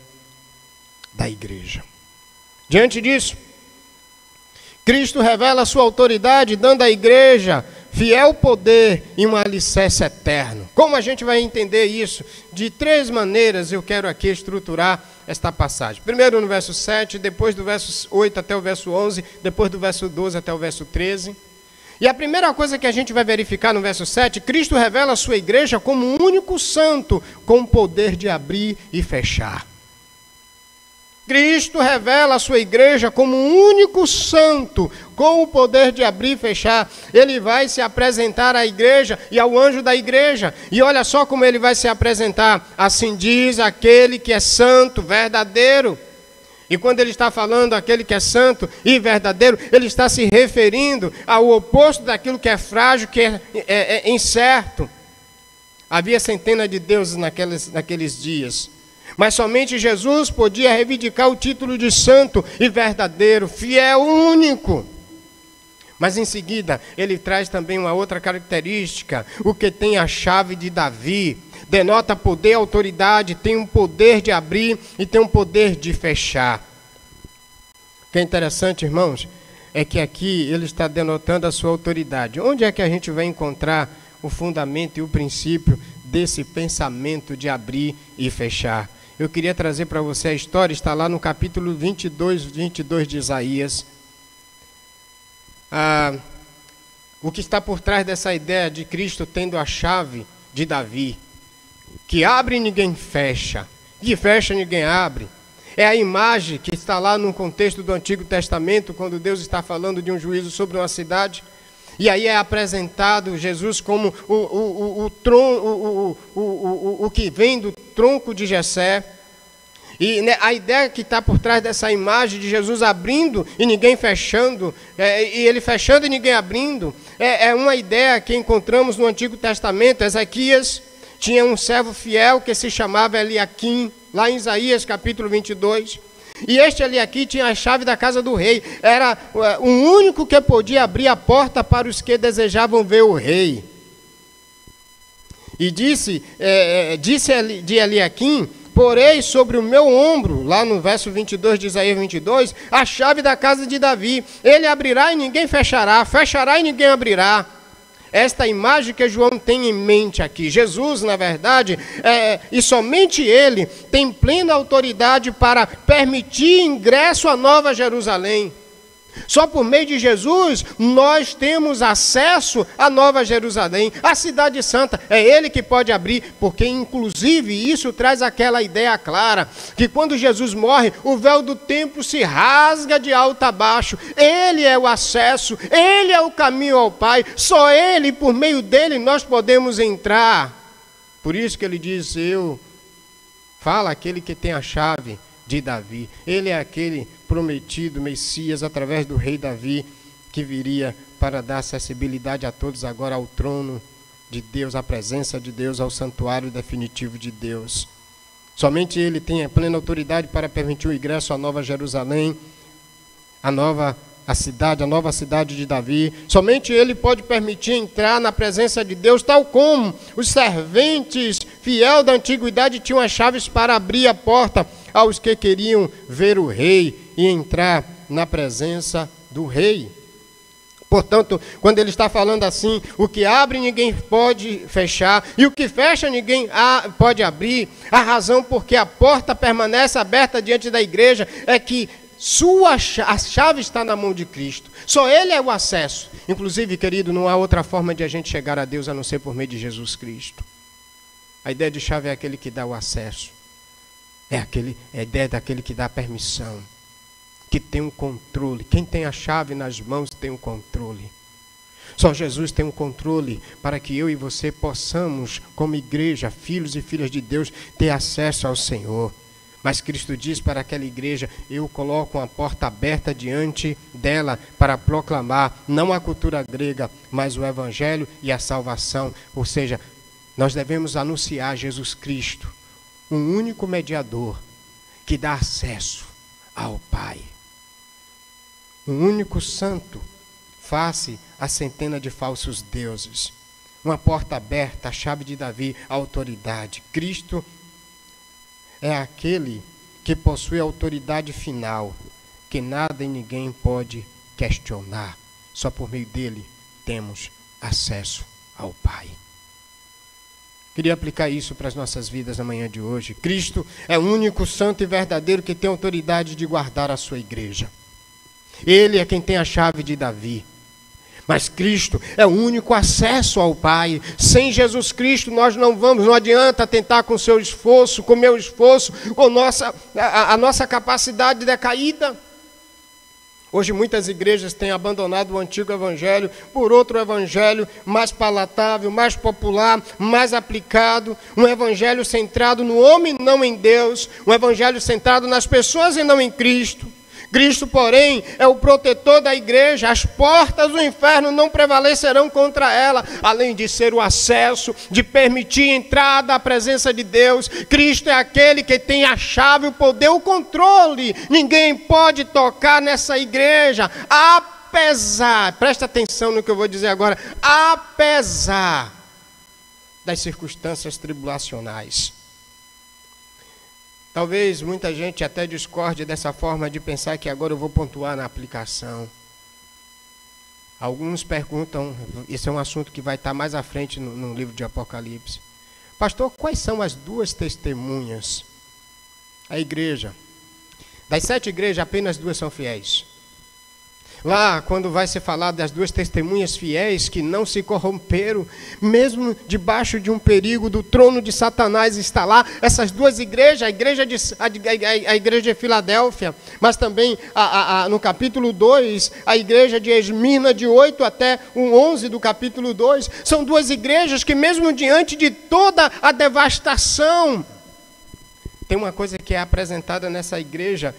da igreja. Diante disso, Cristo revela a sua autoridade, dando à igreja fiel poder e um alicerce eterno. Como a gente vai entender isso? De 3 maneiras eu quero aqui estruturar esta passagem. Primeiro no verso 7, depois do verso 8 até o verso 11, depois do verso 12 até o verso 13. E a primeira coisa que a gente vai verificar no verso 7, Cristo revela a sua igreja como um único santo, com o poder de abrir e fechar. Cristo revela a sua igreja como um único santo, com o poder de abrir e fechar. Ele vai se apresentar à igreja e ao anjo da igreja. E olha só como ele vai se apresentar. Assim diz aquele que é santo, verdadeiro. E quando ele está falando aquele que é santo e verdadeiro, ele está se referindo ao oposto daquilo que é frágil, que é incerto. Havia centenas de deuses naqueles dias. Mas somente Jesus podia reivindicar o título de santo e verdadeiro, fiel, único. Mas em seguida, ele traz também uma outra característica, o que tem a chave de Davi. Denota poder e autoridade, tem um poder de abrir e tem um poder de fechar. O que é interessante, irmãos, é que aqui ele está denotando a sua autoridade. Onde é que a gente vai encontrar o fundamento e o princípio desse pensamento de abrir e fechar? Eu queria trazer para você a história, está lá no capítulo 22 de Isaías. O que está por trás dessa ideia de Cristo tendo a chave de Davi, que abre e ninguém fecha, que fecha e ninguém abre. É a imagem que está lá no contexto do Antigo Testamento, quando Deus está falando de um juízo sobre uma cidade. E aí é apresentado Jesus como o que vem do tronco de Jessé. E a ideia que está por trás dessa imagem de Jesus abrindo e ninguém fechando, e ele fechando e ninguém abrindo, é uma ideia que encontramos no Antigo Testamento. Ezequias tinha um servo fiel que se chamava Eliaquim, lá em Isaías capítulo 22. E este Eliaquim tinha a chave da casa do rei. Era o único que podia abrir a porta para os que desejavam ver o rei. E disse de Eliaquim: porei sobre o meu ombro, lá no verso 22 de Isaías 22, a chave da casa de Davi. Ele abrirá e ninguém fechará, fechará e ninguém abrirá. Esta imagem que João tem em mente aqui. Jesus, na verdade, e somente ele tem plena autoridade para permitir ingresso à Nova Jerusalém. Só por meio de Jesus nós temos acesso à Nova Jerusalém, à Cidade Santa. É Ele que pode abrir, porque inclusive isso traz aquela ideia clara, que quando Jesus morre, o véu do templo se rasga de alto a baixo. Ele é o acesso, Ele é o caminho ao Pai, só Ele, por meio dele, nós podemos entrar. Por isso que ele diz: fala aquele que tem a chave de Davi. Ele é aquele prometido Messias através do rei Davi, que viria para dar acessibilidade a todos agora ao trono de Deus, à presença de Deus, ao santuário definitivo de Deus. Somente Ele tem a plena autoridade para permitir o ingresso à Nova Jerusalém, a nova cidade de Davi. Somente Ele pode permitir entrar na presença de Deus, tal como os serventes fiéis da antiguidade tinham as chaves para abrir a porta aos que queriam ver o rei e entrar na presença do rei. Portanto, quando ele está falando assim, o que abre ninguém pode fechar, e o que fecha ninguém pode abrir, a razão porque a porta permanece aberta diante da igreja é que a chave está na mão de Cristo. Só Ele é o acesso. Inclusive, querido, não há outra forma de a gente chegar a Deus a não ser por meio de Jesus Cristo. A ideia de chave é aquele que dá o acesso. É a ideia daquele que dá a permissão, que tem um controle. Quem tem a chave nas mãos tem um controle. Só Jesus tem um controle para que eu e você possamos, como igreja, filhos e filhas de Deus, ter acesso ao Senhor. Mas Cristo diz para aquela igreja: eu coloco uma porta aberta diante dela para proclamar não a cultura grega, mas o Evangelho e a salvação. Ou seja, nós devemos anunciar Jesus Cristo, um único mediador que dá acesso ao Pai. Um único santo face a centena de falsos deuses. Uma porta aberta, a chave de Davi, a autoridade. Cristo é aquele que possui a autoridade final, que nada e ninguém pode questionar. Só por meio dele temos acesso ao Pai. Queria aplicar isso para as nossas vidas na manhã de hoje. Cristo é o único santo e verdadeiro que tem autoridade de guardar a sua igreja. Ele é quem tem a chave de Davi. Mas Cristo é o único acesso ao Pai. Sem Jesus Cristo nós não vamos. Não adianta tentar com seu esforço, com meu esforço, com a nossa capacidade decaída. Hoje muitas igrejas têm abandonado o antigo evangelho por outro evangelho mais palatável, mais popular, mais aplicado. Um evangelho centrado no homem e não em Deus. Um evangelho centrado nas pessoas e não em Cristo. Cristo, porém, é o protetor da igreja. As portas do inferno não prevalecerão contra ela. Além de ser o acesso, de permitir a entrada à presença de Deus, Cristo é aquele que tem a chave, o poder, o controle. Ninguém pode tocar nessa igreja. Apesar, presta atenção no que eu vou dizer agora, apesar das circunstâncias tribulacionais. Talvez muita gente até discorde dessa forma de pensar que agora eu vou pontuar na aplicação. Alguns perguntam, esse é um assunto que vai estar mais à frente no livro de Apocalipse. Pastor, quais são as duas testemunhas? A igreja. Das 7 igrejas, apenas 2 são fiéis. Lá, quando vai se falar das 2 testemunhas fiéis que não se corromperam, mesmo debaixo de um perigo do trono de Satanás está lá, essas 2 igrejas, a igreja de Filadélfia, mas também no capítulo 2, a igreja de Esmirna, de 8 até o 11 do capítulo 2, são 2 igrejas que mesmo diante de toda a devastação, tem uma coisa que é apresentada nessa igreja,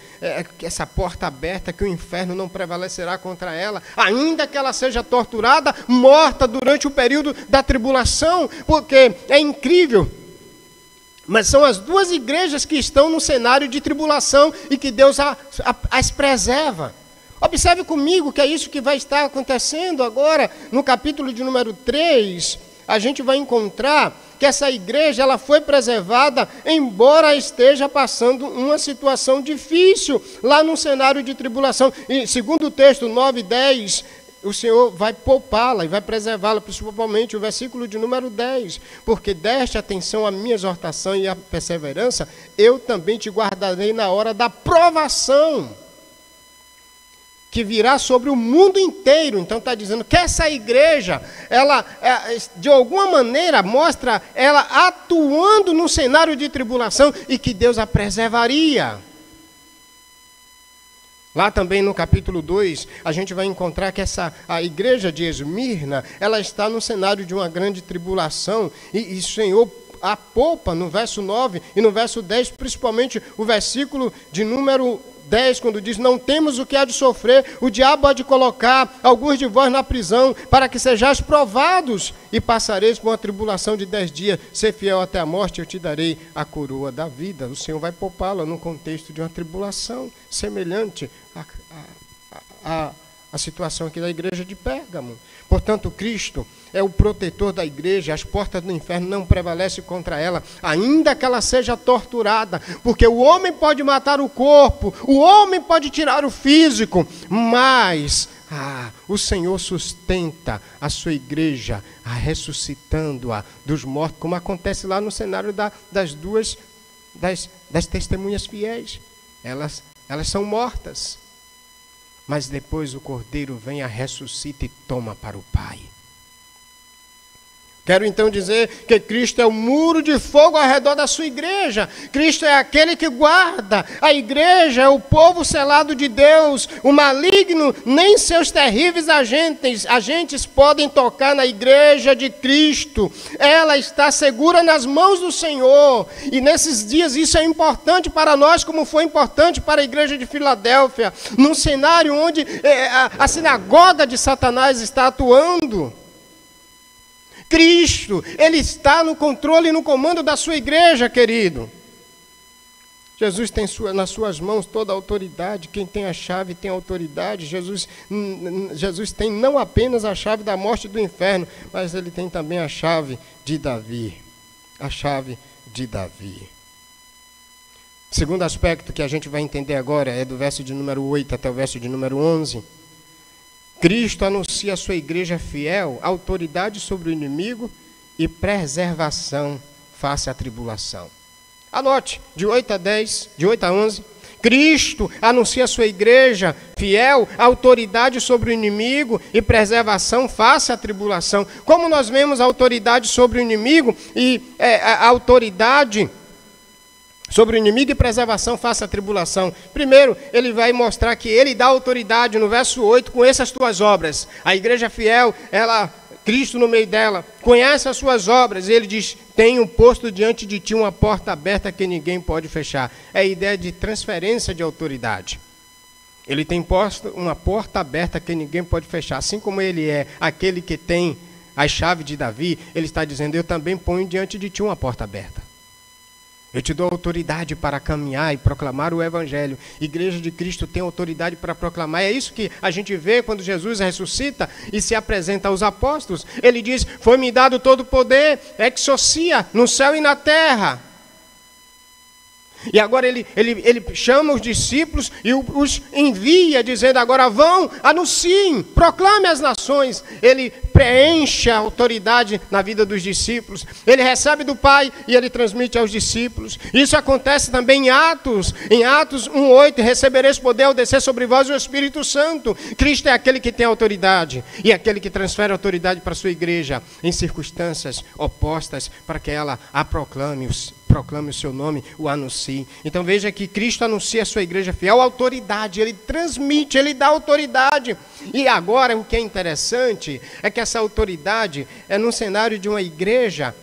essa porta aberta, que o inferno não prevalecerá contra ela, ainda que ela seja torturada, morta durante o período da tribulação, porque é incrível. Mas são as 2 igrejas que estão no cenário de tribulação e que Deus as preserva. Observe comigo que é isso que vai estar acontecendo agora, no capítulo de número 3, a gente vai encontrar que essa igreja ela foi preservada, embora esteja passando uma situação difícil lá no cenário de tribulação. E segundo o texto 9 e 10, o Senhor vai poupá-la e vai preservá-la, principalmente o versículo de número 10. Porque deste atenção à minha exortação e à perseverança, eu também te guardarei na hora da provação, que virá sobre o mundo inteiro. Então está dizendo que essa igreja, ela de alguma maneira mostra ela atuando no cenário de tribulação e que Deus a preservaria. Lá também no capítulo 2, a gente vai encontrar que a igreja de Esmirna, ela está no cenário de uma grande tribulação e o Senhor a poupa no verso 9 e no verso 10, principalmente o versículo de número 10, quando diz: não temos o que há de sofrer, o diabo há de colocar alguns de vós na prisão, para que sejais provados, e passareis por uma tribulação de 10 dias, ser fiel até a morte, eu te darei a coroa da vida. O Senhor vai poupá-la num contexto de uma tribulação, semelhante à situação aqui da igreja de Pérgamo. Portanto, Cristo é o protetor da igreja, as portas do inferno não prevalecem contra ela, ainda que ela seja torturada, porque o homem pode matar o corpo, o homem pode tirar o físico, mas o Senhor sustenta a sua igreja, ressuscitando-a dos mortos, como acontece lá no cenário das testemunhas fiéis. Elas são mortas, mas depois o Cordeiro vem, a ressuscita e toma para o Pai. Quero então dizer que Cristo é o muro de fogo ao redor da sua igreja. Cristo é aquele que guarda. A igreja é o povo selado de Deus. O maligno, nem seus terríveis agentes podem tocar na igreja de Cristo. Ela está segura nas mãos do Senhor. E nesses dias isso é importante para nós, como foi importante para a igreja de Filadélfia, num cenário onde a sinagoga de Satanás está atuando. Cristo, Ele está no controle e no comando da sua igreja, querido. Jesus tem nas suas mãos toda a autoridade. Quem tem a chave tem a autoridade. Jesus tem não apenas a chave da morte e do inferno, mas Ele tem também a chave de Davi. A chave de Davi. O segundo aspecto que a gente vai entender agora é do verso de número 8 até o verso de número 11. Cristo anuncia a sua igreja fiel autoridade sobre o inimigo e preservação face à tribulação. Anote, de 8 a 11, Cristo anuncia a sua igreja fiel autoridade sobre o inimigo e preservação face à tribulação. Como nós vemos a autoridade sobre o inimigo e a autoridade sobre o inimigo e preservação face à tribulação? Primeiro, ele vai mostrar que ele dá autoridade no verso 8, conheça as tuas obras. A igreja fiel, Cristo no meio dela, conhece as suas obras. E ele diz: tenho posto diante de ti uma porta aberta que ninguém pode fechar. É a ideia de transferência de autoridade. Ele tem posto uma porta aberta que ninguém pode fechar. Assim como ele é aquele que tem a chave de Davi, ele está dizendo: eu também ponho diante de ti uma porta aberta. Eu te dou autoridade para caminhar e proclamar o Evangelho. Igreja de Cristo tem autoridade para proclamar. É isso que a gente vê quando Jesus ressuscita e se apresenta aos apóstolos. Ele diz: foi-me dado todo o poder, exousia, no céu e na terra. E agora ele chama os discípulos e os envia, dizendo: agora vão, anunciem, proclame às nações. Ele preenche a autoridade na vida dos discípulos. Ele recebe do Pai e ele transmite aos discípulos. Isso acontece também em Atos 1:8, recebereis poder ao descer sobre vós o Espírito Santo. Cristo é aquele que tem autoridade e aquele que transfere autoridade para a sua igreja em circunstâncias opostas, para que ela a proclame o seu nome, o anuncie. Então veja que Cristo anuncia a sua igreja fiel autoridade, ele transmite, ele dá autoridade. E agora o que é interessante é que essa autoridade é num cenário de uma igreja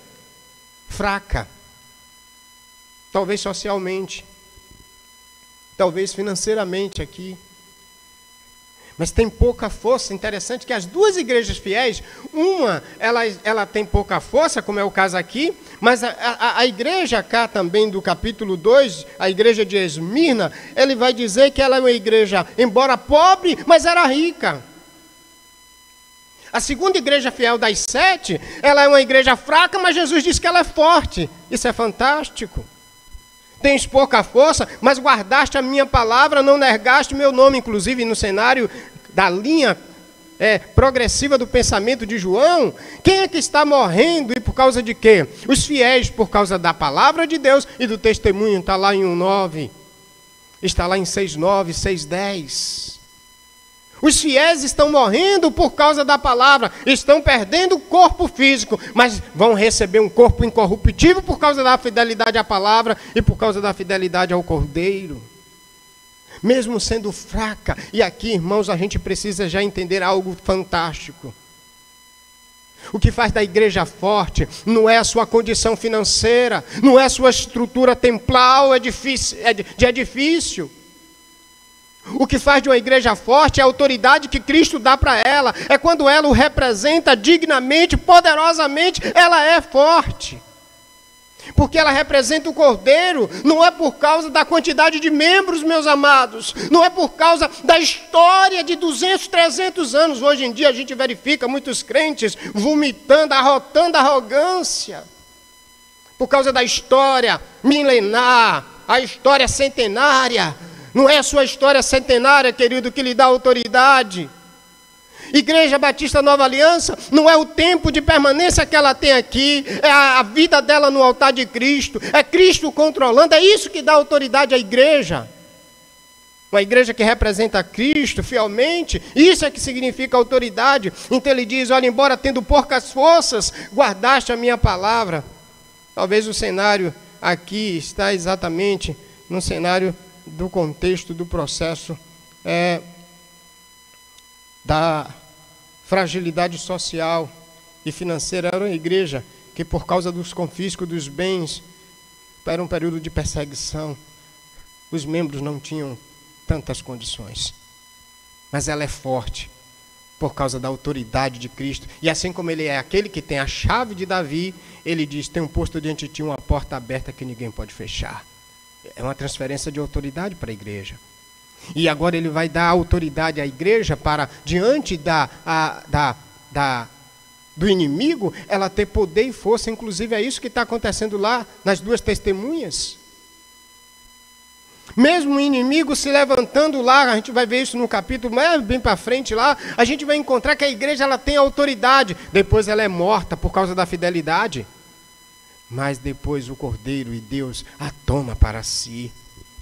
fraca, talvez socialmente, talvez financeiramente aqui, mas tem pouca força. Interessante que as duas igrejas fiéis, uma ela tem pouca força, como é o caso aqui, mas a igreja cá também do capítulo 2, a igreja de Esmirna, ele vai dizer que ela é uma igreja, embora pobre, mas era rica. A segunda igreja fiel das 7, ela é uma igreja fraca, mas Jesus diz que ela é forte. Isso é fantástico. Tens pouca força, mas guardaste a minha palavra, não negaste meu nome. Inclusive no cenário da linha progressiva do pensamento de João, quem é que está morrendo e por causa de quê? Os fiéis, por causa da palavra de Deus e do testemunho. Está lá em 1:9, está lá em 6:9, 6:10. Os fiéis estão morrendo por causa da palavra, estão perdendo o corpo físico, mas vão receber um corpo incorruptível por causa da fidelidade à palavra e por causa da fidelidade ao Cordeiro. Mesmo sendo fraca, e aqui, irmãos, a gente precisa já entender algo fantástico. O que faz da igreja forte não é a sua condição financeira, não é a sua estrutura templar de edifício. O que faz de uma igreja forte é a autoridade que Cristo dá para ela. É quando ela o representa dignamente, poderosamente, ela é forte. Porque ela representa o Cordeiro, não é por causa da quantidade de membros, meus amados. Não é por causa da história de 200, 300 anos. Hoje em dia a gente verifica muitos crentes vomitando, arrotando arrogância. Por causa da história milenar, a história centenária. Não é a sua história centenária, querido, que lhe dá autoridade. Igreja Batista Nova Aliança não é o tempo de permanência que ela tem aqui, é a vida dela no altar de Cristo, é Cristo controlando, é isso que dá autoridade à igreja. Uma igreja que representa Cristo fielmente, isso é que significa autoridade. Então ele diz, olha, embora tendo poucas forças, guardaste a minha palavra. Talvez o cenário aqui está exatamente no cenário do contexto do processo da fragilidade social e financeira. Era uma igreja que, por causa dos confiscos dos bens, era um período de perseguição. Os membros não tinham tantas condições. Mas ela é forte por causa da autoridade de Cristo. E assim como ele é aquele que tem a chave de Davi, ele diz, tem um posto diante de ti, uma porta aberta que ninguém pode fechar. É uma transferência de autoridade para a igreja. E agora ele vai dar autoridade à igreja para, diante do inimigo, ela ter poder e força. Inclusive é isso que está acontecendo lá nas duas testemunhas. Mesmo o inimigo se levantando lá, a gente vai ver isso no capítulo mais bem para frente lá, a gente vai encontrar que a igreja ela tem autoridade. Depois ela é morta por causa da fidelidade. Mas depois o Cordeiro e Deus a toma para si.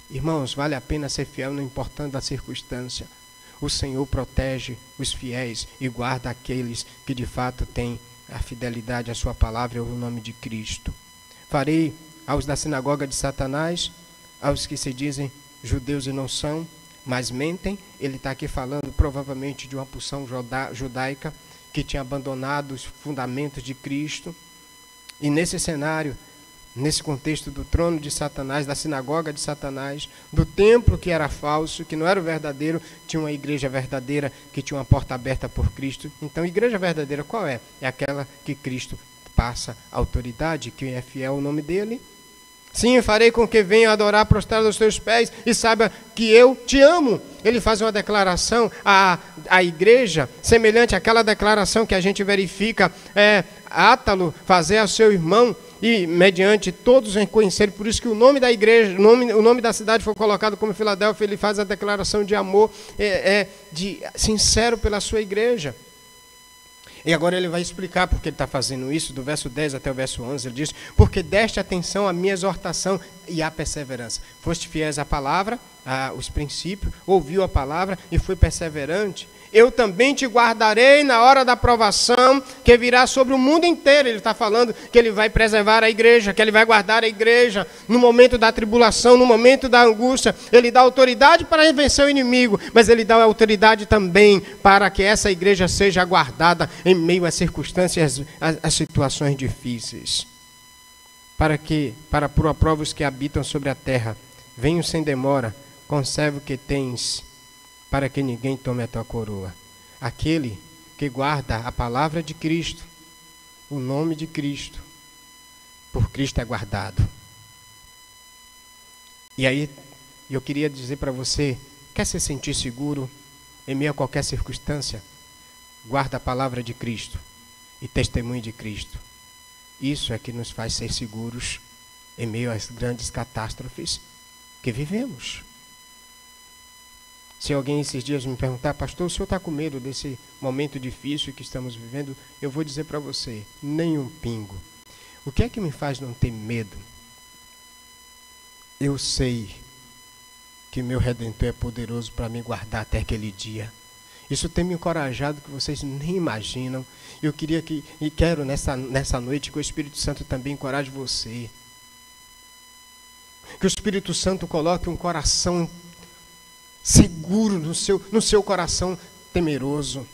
Irmãos, vale a pena ser fiel, não importando a circunstância. O Senhor protege os fiéis e guarda aqueles que de fato têm a fidelidade à sua palavra e ao nome de Cristo. Farei aos da sinagoga de Satanás, aos que se dizem judeus e não são, mas mentem. Ele está aqui falando provavelmente de uma porção judaica que tinha abandonado os fundamentos de Cristo. E nesse cenário, nesse contexto do trono de Satanás, da sinagoga de Satanás, do templo que era falso, que não era o verdadeiro, tinha uma igreja verdadeira que tinha uma porta aberta por Cristo. Então, igreja verdadeira qual é? É aquela que Cristo passa autoridade, que é fiel ao nome dele. Sim, farei com que venham adorar prostrado aos teus pés e saiba que eu te amo. Ele faz uma declaração à igreja, semelhante àquela declaração que a gente verifica Átalo fazer ao seu irmão, e mediante todos reconhecerem. Por isso que o nome da igreja, o nome da cidade foi colocado como Filadélfia. Ele faz a declaração de amor, de sincero pela sua igreja. E agora ele vai explicar porque ele está fazendo isso, do verso 10 até o verso 11, ele diz, porque deste atenção à minha exortação e à perseverança. Foste fiéis à palavra, aos princípios, ouviu a palavra e foi perseverante. Eu também te guardarei na hora da provação que virá sobre o mundo inteiro. Ele está falando que ele vai preservar a igreja, que ele vai guardar a igreja no momento da tribulação, no momento da angústia. Ele dá autoridade para vencer o inimigo, mas ele dá autoridade também para que essa igreja seja guardada em meio às circunstâncias, às situações difíceis. Para por aprova os que habitam sobre a terra, venham sem demora, conserve o que tens, para que ninguém tome a tua coroa. Aquele que guarda a palavra de Cristo, o nome de Cristo, por Cristo é guardado. E aí, eu queria dizer para você, quer se sentir seguro em meio a qualquer circunstância? Guarda a palavra de Cristo e testemunhe de Cristo. Isso é que nos faz ser seguros em meio às grandes catástrofes que vivemos. Se alguém esses dias me perguntar, pastor, o senhor está com medo desse momento difícil que estamos vivendo? Eu vou dizer para você, nem um pingo. O que é que me faz não ter medo? Eu sei que meu Redentor é poderoso para me guardar até aquele dia. Isso tem me encorajado que vocês nem imaginam. Eu queria e quero nessa noite que o Espírito Santo também encoraje você. Que o Espírito Santo coloque um coração seguro no seu coração temeroso.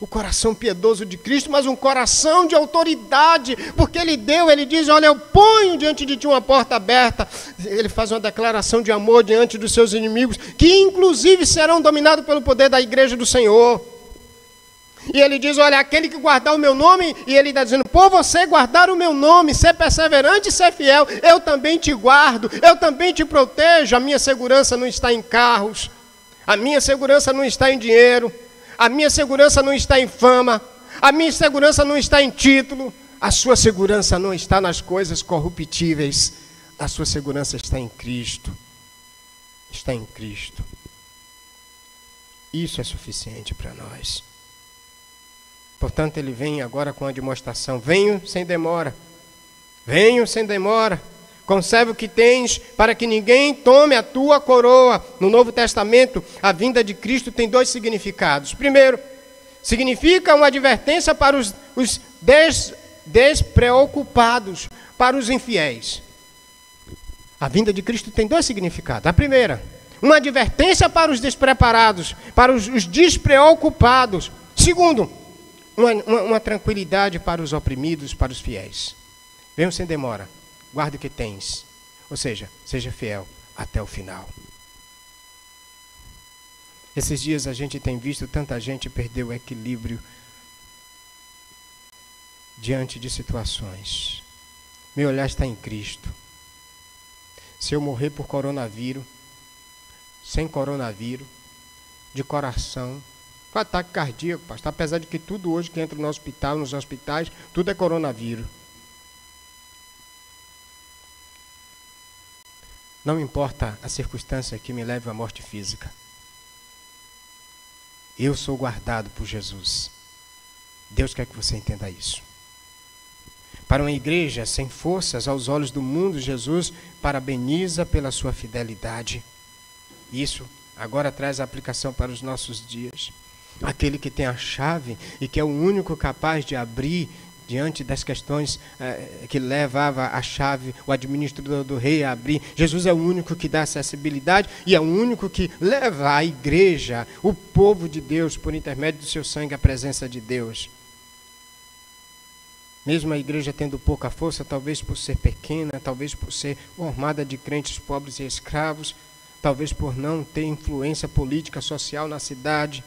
o coração piedoso de Cristo, mas um coração de autoridade, porque ele diz, olha, eu ponho diante de ti uma porta aberta. Ele faz uma declaração de amor diante dos seus inimigos, que inclusive serão dominados pelo poder da igreja do Senhor. E ele diz, olha, aquele que guardar o meu nome, e ele está dizendo, por você guardar o meu nome, ser perseverante e ser fiel, eu também te guardo, eu também te protejo. A minha segurança não está em carros, a minha segurança não está em dinheiro, a minha segurança não está em fama, a minha segurança não está em título, a sua segurança não está nas coisas corruptíveis, a sua segurança está em Cristo. Está em Cristo. Isso é suficiente para nós. Portanto, ele vem agora com a demonstração. Venho sem demora. Venho sem demora. Conserve o que tens, para que ninguém tome a tua coroa. No Novo Testamento, a vinda de Cristo tem dois significados. Primeiro, significa uma advertência para os despreocupados, para os infiéis. A vinda de Cristo tem dois significados. A primeira, uma advertência para os despreparados, para os despreocupados. Segundo, uma tranquilidade para os oprimidos, para os fiéis. Venham sem demora. Guarde o que tens, ou seja, seja fiel até o final. Esses dias a gente tem visto tanta gente perder o equilíbrio diante de situações. Meu olhar está em Cristo. Se eu morrer por coronavírus, sem coronavírus, de coração, com ataque cardíaco, pastor, apesar de que tudo hoje que entra no hospital, nos hospitais, tudo é coronavírus. Não importa a circunstância que me leve à morte física. Eu sou guardado por Jesus. Deus quer que você entenda isso. Para uma igreja sem forças aos olhos do mundo, Jesus parabeniza pela sua fidelidade. Isso agora traz a aplicação para os nossos dias. Aquele que tem a chave e que é o único capaz de abrir diante das questões que levava a chave, o administrador do rei a abrir. Jesus é o único que dá acessibilidade e é o único que leva a igreja, o povo de Deus, por intermédio do seu sangue, à presença de Deus. Mesmo a igreja tendo pouca força, talvez por ser pequena, talvez por ser formada de crentes pobres e escravos, talvez por não ter influência política, social na cidade,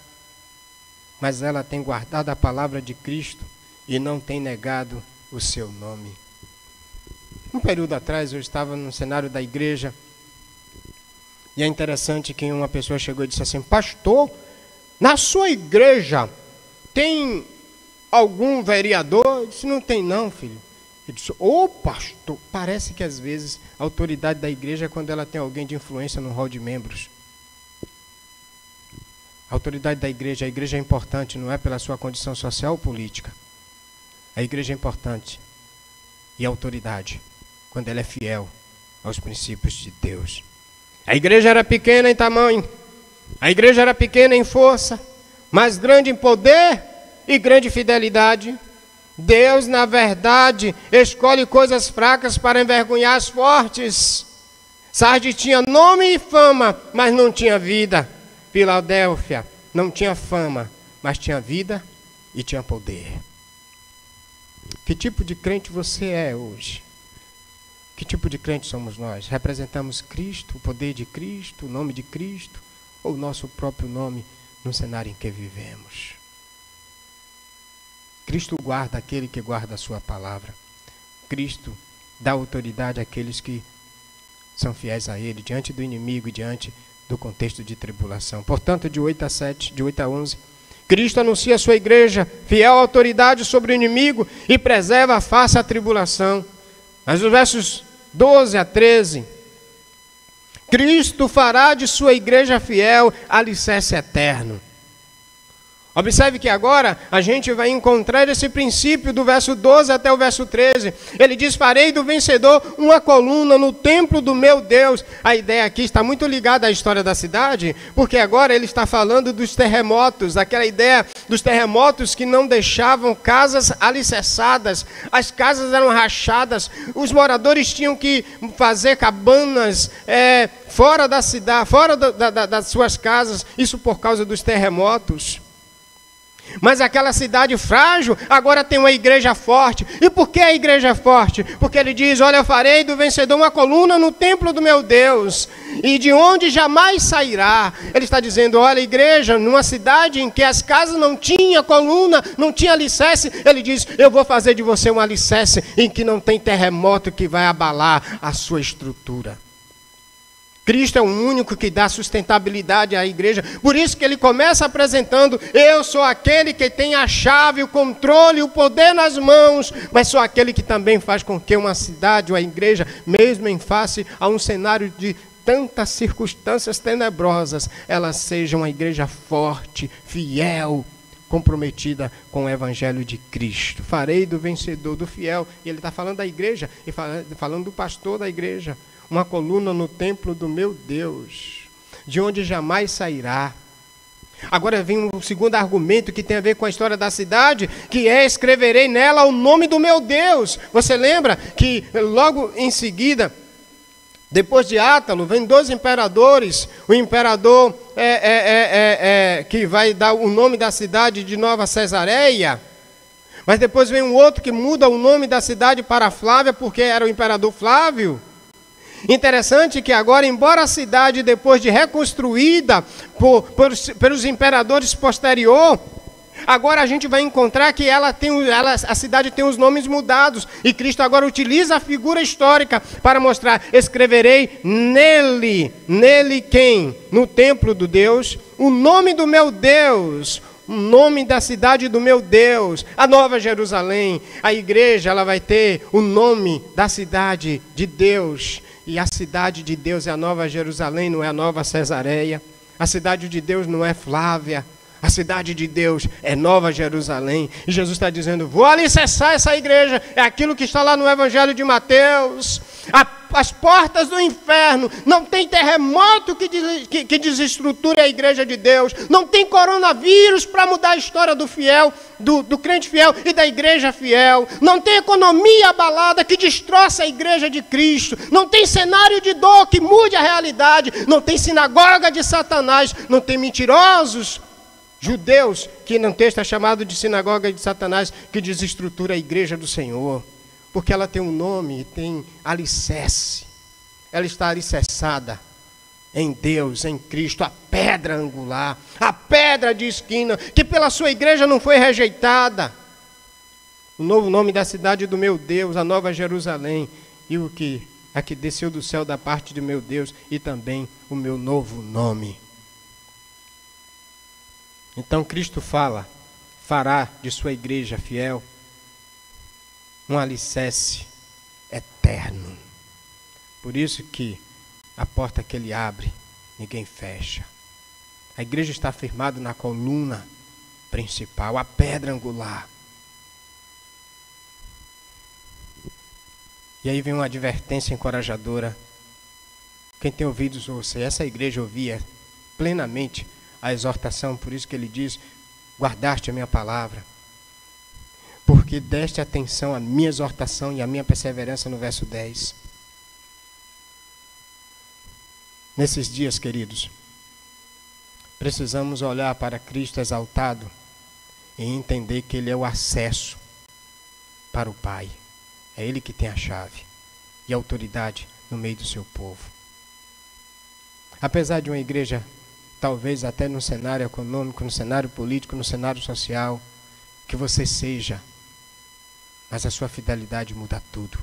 mas ela tem guardado a palavra de Cristo e não tem negado o seu nome. Um período atrás eu estava no cenário da igreja e é interessante que uma pessoa chegou e disse assim: pastor, na sua igreja tem algum vereador? Eu disse: não tem não, filho. Ele disse: ô pastor, parece que às vezes a autoridade da igreja é quando ela tem alguém de influência no hall de membros. A autoridade da igreja, a igreja é importante, não é pela sua condição social ou política. A igreja é importante e a autoridade, quando ela é fiel aos princípios de Deus. A igreja era pequena em tamanho, a igreja era pequena em força, mas grande em poder e grande fidelidade. Deus, na verdade, escolhe coisas fracas para envergonhar as fortes. Sardes tinha nome e fama, mas não tinha vida. Filadélfia não tinha fama, mas tinha vida e tinha poder. Que tipo de crente você é hoje? Que tipo de crente somos nós? Representamos Cristo, o poder de Cristo, o nome de Cristo, ou o nosso próprio nome no cenário em que vivemos? Cristo guarda aquele que guarda a sua palavra. Cristo dá autoridade àqueles que são fiéis a Ele, diante do inimigo e diante do contexto de tribulação. Portanto, de 8 a 7, de 8 a 11, Cristo anuncia a sua igreja, fiel autoridade sobre o inimigo e preserva a face à tribulação. Mas os versos 12 a 13, Cristo fará de sua igreja fiel alicerce eterno. Observe que agora a gente vai encontrar esse princípio do verso 12 até o verso 13. Ele diz: farei do vencedor uma coluna no templo do meu Deus. A ideia aqui está muito ligada à história da cidade, porque agora ele está falando dos terremotos, aquela ideia dos terremotos que não deixavam casas alicerçadas, as casas eram rachadas, os moradores tinham que fazer cabanas fora da cidade, fora das suas casas, isso por causa dos terremotos. Mas aquela cidade frágil, agora tem uma igreja forte. E por que a igreja é forte? Porque ele diz, olha, eu farei do vencedor uma coluna no templo do meu Deus, e de onde jamais sairá. Ele está dizendo, olha, igreja, numa cidade em que as casas não tinham coluna, não tinha alicerce, ele diz, eu vou fazer de você um alicerce em que não tem terremoto que vai abalar a sua estrutura. Cristo é o único que dá sustentabilidade à igreja. Por isso que ele começa apresentando, eu sou aquele que tem a chave, o controle, o poder nas mãos, mas sou aquele que também faz com que uma cidade ou a igreja, mesmo em face a um cenário de tantas circunstâncias tenebrosas, ela seja uma igreja forte, fiel, comprometida com o evangelho de Cristo. Farei do vencedor, do fiel, e ele está falando da igreja, e falando do pastor da igreja, uma coluna no templo do meu Deus, de onde jamais sairá. Agora vem um segundo argumento que tem a ver com a história da cidade, que é, escreverei nela o nome do meu Deus. Você lembra que logo em seguida, depois de Átalo, vem 2 imperadores, o imperador que vai dar o nome da cidade de Nova Cesareia, mas depois vem um outro que muda o nome da cidade para Flávia, porque era o imperador Flávio. Interessante que agora, embora a cidade, depois de reconstruída pelos imperadores posterior, agora a gente vai encontrar que a cidade tem os nomes mudados. E Cristo agora utiliza a figura histórica para mostrar, escreverei nele quem? No templo do Deus, o nome do meu Deus, o nome da cidade do meu Deus, a Nova Jerusalém. A igreja, ela vai ter o nome da cidade de Deus. E a cidade de Deus é a Nova Jerusalém, não é a Nova Cesareia. A cidade de Deus não é Flávia. A cidade de Deus é Nova Jerusalém. E Jesus está dizendo, vou alicerçar essa igreja. É aquilo que está lá no Evangelho de Mateus. As portas do inferno. Não tem terremoto que desestruture a igreja de Deus. Não tem coronavírus para mudar a história do fiel, do crente fiel e da igreja fiel. Não tem economia abalada que destroça a igreja de Cristo. Não tem cenário de dor que mude a realidade. Não tem sinagoga de Satanás. Não tem mentirosos judeus, que no texto é chamado de sinagoga de Satanás, que desestrutura a igreja do Senhor. Porque ela tem um nome e tem alicerce. Ela está alicerçada em Deus, em Cristo, a pedra angular, a pedra de esquina, que pela sua igreja não foi rejeitada. O novo nome da cidade do meu Deus, a Nova Jerusalém, e a que desceu do céu da parte de meu Deus, e também o meu novo nome. Então Cristo fará de sua igreja fiel um alicerce eterno. Por isso que a porta que ele abre, ninguém fecha. A igreja está firmada na coluna principal, a pedra angular. E aí vem uma advertência encorajadora. Quem tem ouvidos ouça. Essa igreja ouvia plenamente a exortação, por isso que ele diz, guardaste a minha palavra, porque deste atenção à minha exortação e à minha perseverança, no verso 10. Nesses dias, queridos, precisamos olhar para Cristo exaltado e entender que Ele é o acesso para o Pai. É Ele que tem a chave e a autoridade no meio do seu povo. Apesar de uma igreja, talvez até no cenário econômico, no cenário político, no cenário social, que você seja, mas a sua fidelidade muda tudo.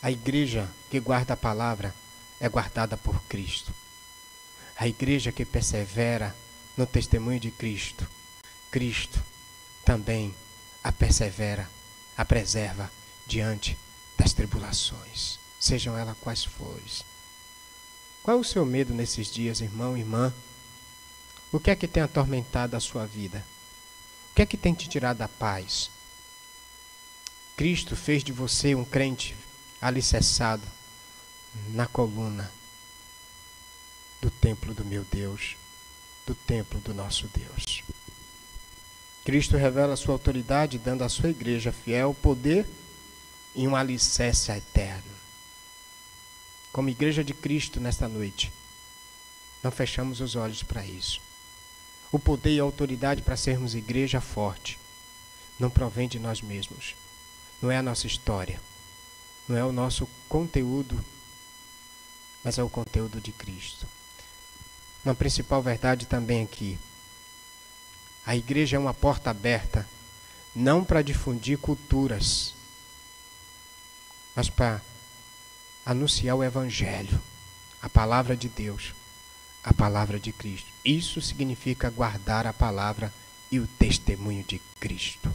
A igreja que guarda a palavra é guardada por Cristo. A igreja que persevera no testemunho de Cristo, Cristo também a persevera, a preserva diante das tribulações, sejam elas quais forem. Qual é o seu medo nesses dias, irmão e irmã? O que é que tem atormentado a sua vida? O que é que tem te tirado a paz? Cristo fez de você um crente alicerçado na coluna do templo do meu Deus, do templo do nosso Deus. Cristo revela a sua autoridade, dando à sua igreja fiel poder e um alicerce eterno. Como igreja de Cristo nesta noite, não fechamos os olhos para isso. O poder e a autoridade para sermos igreja forte não provém de nós mesmos. Não é a nossa história. Não é o nosso conteúdo, mas é o conteúdo de Cristo. Uma principal verdade também aqui. A igreja é uma porta aberta, não para difundir culturas, mas para anunciar o Evangelho, a palavra de Deus, a palavra de Cristo. Isso significa guardar a palavra e o testemunho de Cristo.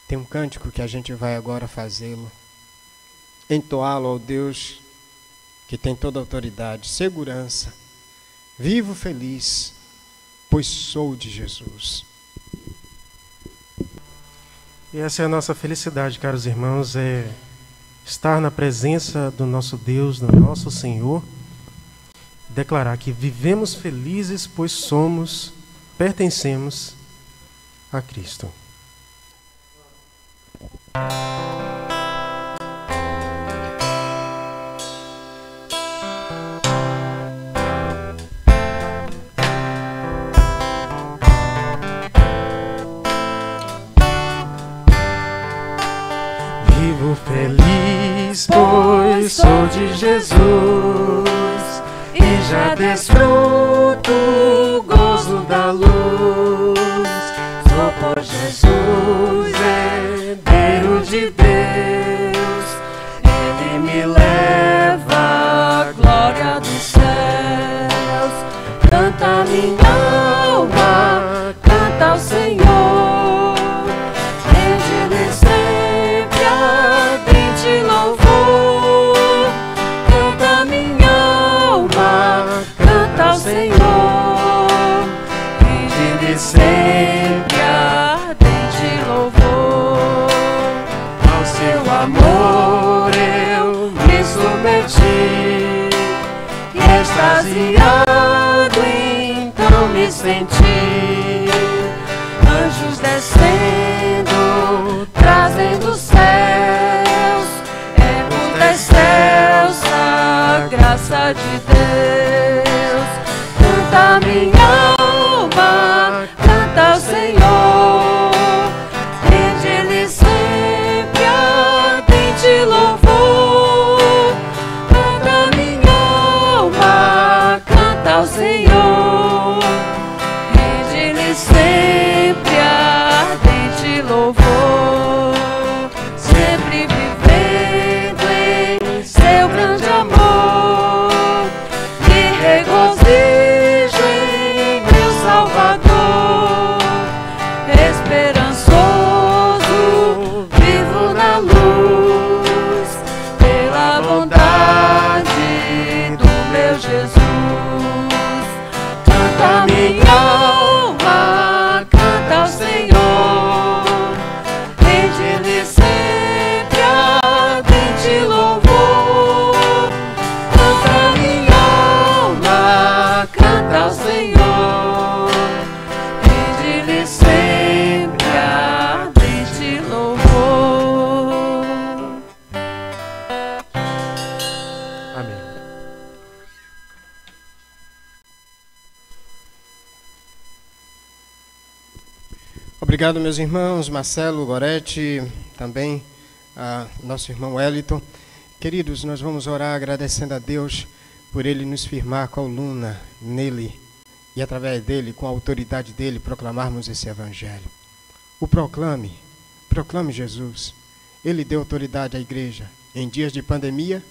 Tem um cântico que a gente vai agora fazê-lo, entoá-lo ao Deus que tem toda a autoridade, segurança. Vivo feliz, pois sou de Jesus. E essa é a nossa felicidade, caros irmãos, é estar na presença do nosso Deus, do nosso Senhor, declarar que vivemos felizes, pois pertencemos a Cristo. Vivo feliz, pois sou de Jesus, e já desfruto o gozo da luz. Sou por Jesus, herdeiro de Deus, Ele me leva à glória dos céus. Canta minha alma, canta ao Senhor, rende-lhe sempre ardente louvor. Canta minha alma, canta ao Senhor, rende-lhe sempre ardente louvor. Ao seu amor eu me submeti, e extasiado então me senti. Anjos descendo, trazendo céus, ecos dos céus, a graça de Deus. Canta minha alma, canta ao Senhor, rende-lhe sempre ardente louvor. Canta minha alma, canta ao Senhor, rende-lhe sempre ardente louvor. Sempre vivendo em seu grande amor, me regozijo em meu Salvador. Esperançoso, vivo na luz, pela bondade do meu Jesus. Canta minha alma, canta ao Senhor, rende-lhe sempre ardente louvor. Canta minha alma, canta ao Senhor, rende-lhe sempre ardente louvor. Amém. Obrigado, meus irmãos, Marcelo, Gorete, também nosso irmão Wellington. Queridos, nós vamos orar agradecendo a Deus por Ele nos firmar com a coluna nele e através dele, com a autoridade dele, proclamarmos esse Evangelho. O proclame Jesus. Ele deu autoridade à igreja em dias de pandemia,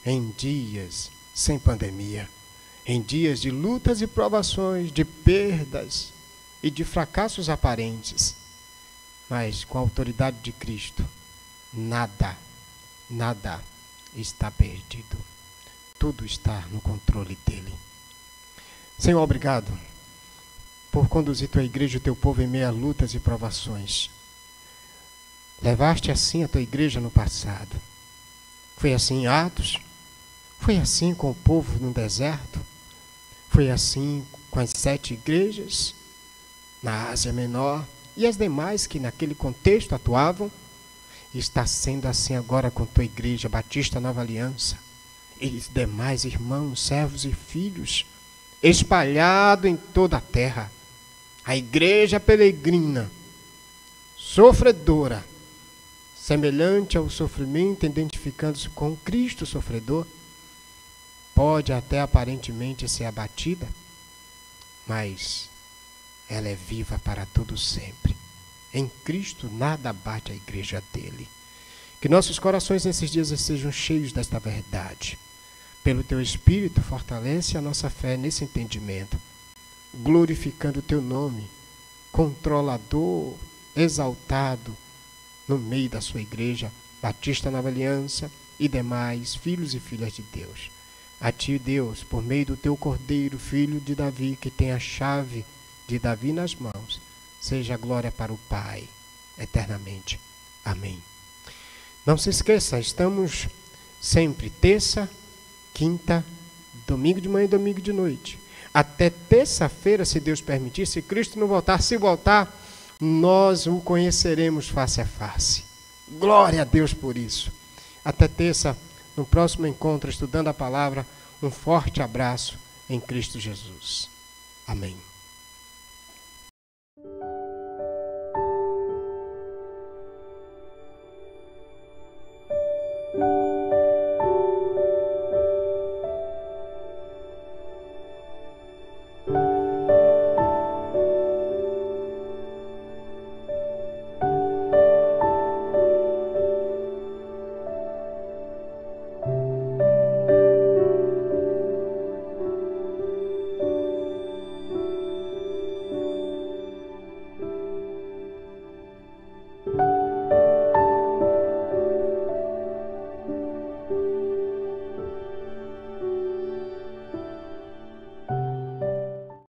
em dias sem pandemia, em dias de lutas e provações, de perdas e de fracassos aparentes, mas com a autoridade de Cristo, nada está perdido. Tudo está no controle dele. Senhor, obrigado por conduzir tua igreja e o teu povo em meio a lutas e provações. Levaste assim a tua igreja no passado. Foi assim em Atos, foi assim com o povo no deserto, foi assim com as 7 igrejas na Ásia Menor e as demais que naquele contexto atuavam. Está sendo assim agora com tua igreja Batista Nova Aliança e os demais irmãos, servos e filhos espalhado em toda a terra. A igreja peregrina, sofredora, semelhante ao sofrimento, identificando-se com Cristo sofredor, pode até aparentemente ser abatida, mas ela é viva para todo sempre. Em Cristo nada abate a igreja dele. Que nossos corações nesses dias sejam cheios desta verdade. Pelo teu Espírito, fortalece a nossa fé nesse entendimento, glorificando o teu nome, controlador, exaltado, no meio da sua igreja, Batista Nova Aliança e demais filhos e filhas de Deus. A ti, Deus, por meio do teu Cordeiro, filho de Davi, que tem a chave de Davi nas mãos, seja glória para o Pai, eternamente. Amém. Não se esqueça, estamos sempre terça, quinta, domingo de manhã e domingo de noite. Até terça-feira, se Deus permitir, se Cristo não voltar, se voltar, nós o conheceremos face a face. Glória a Deus por isso. Até terça, no próximo encontro, estudando a palavra, um forte abraço em Cristo Jesus. Amém.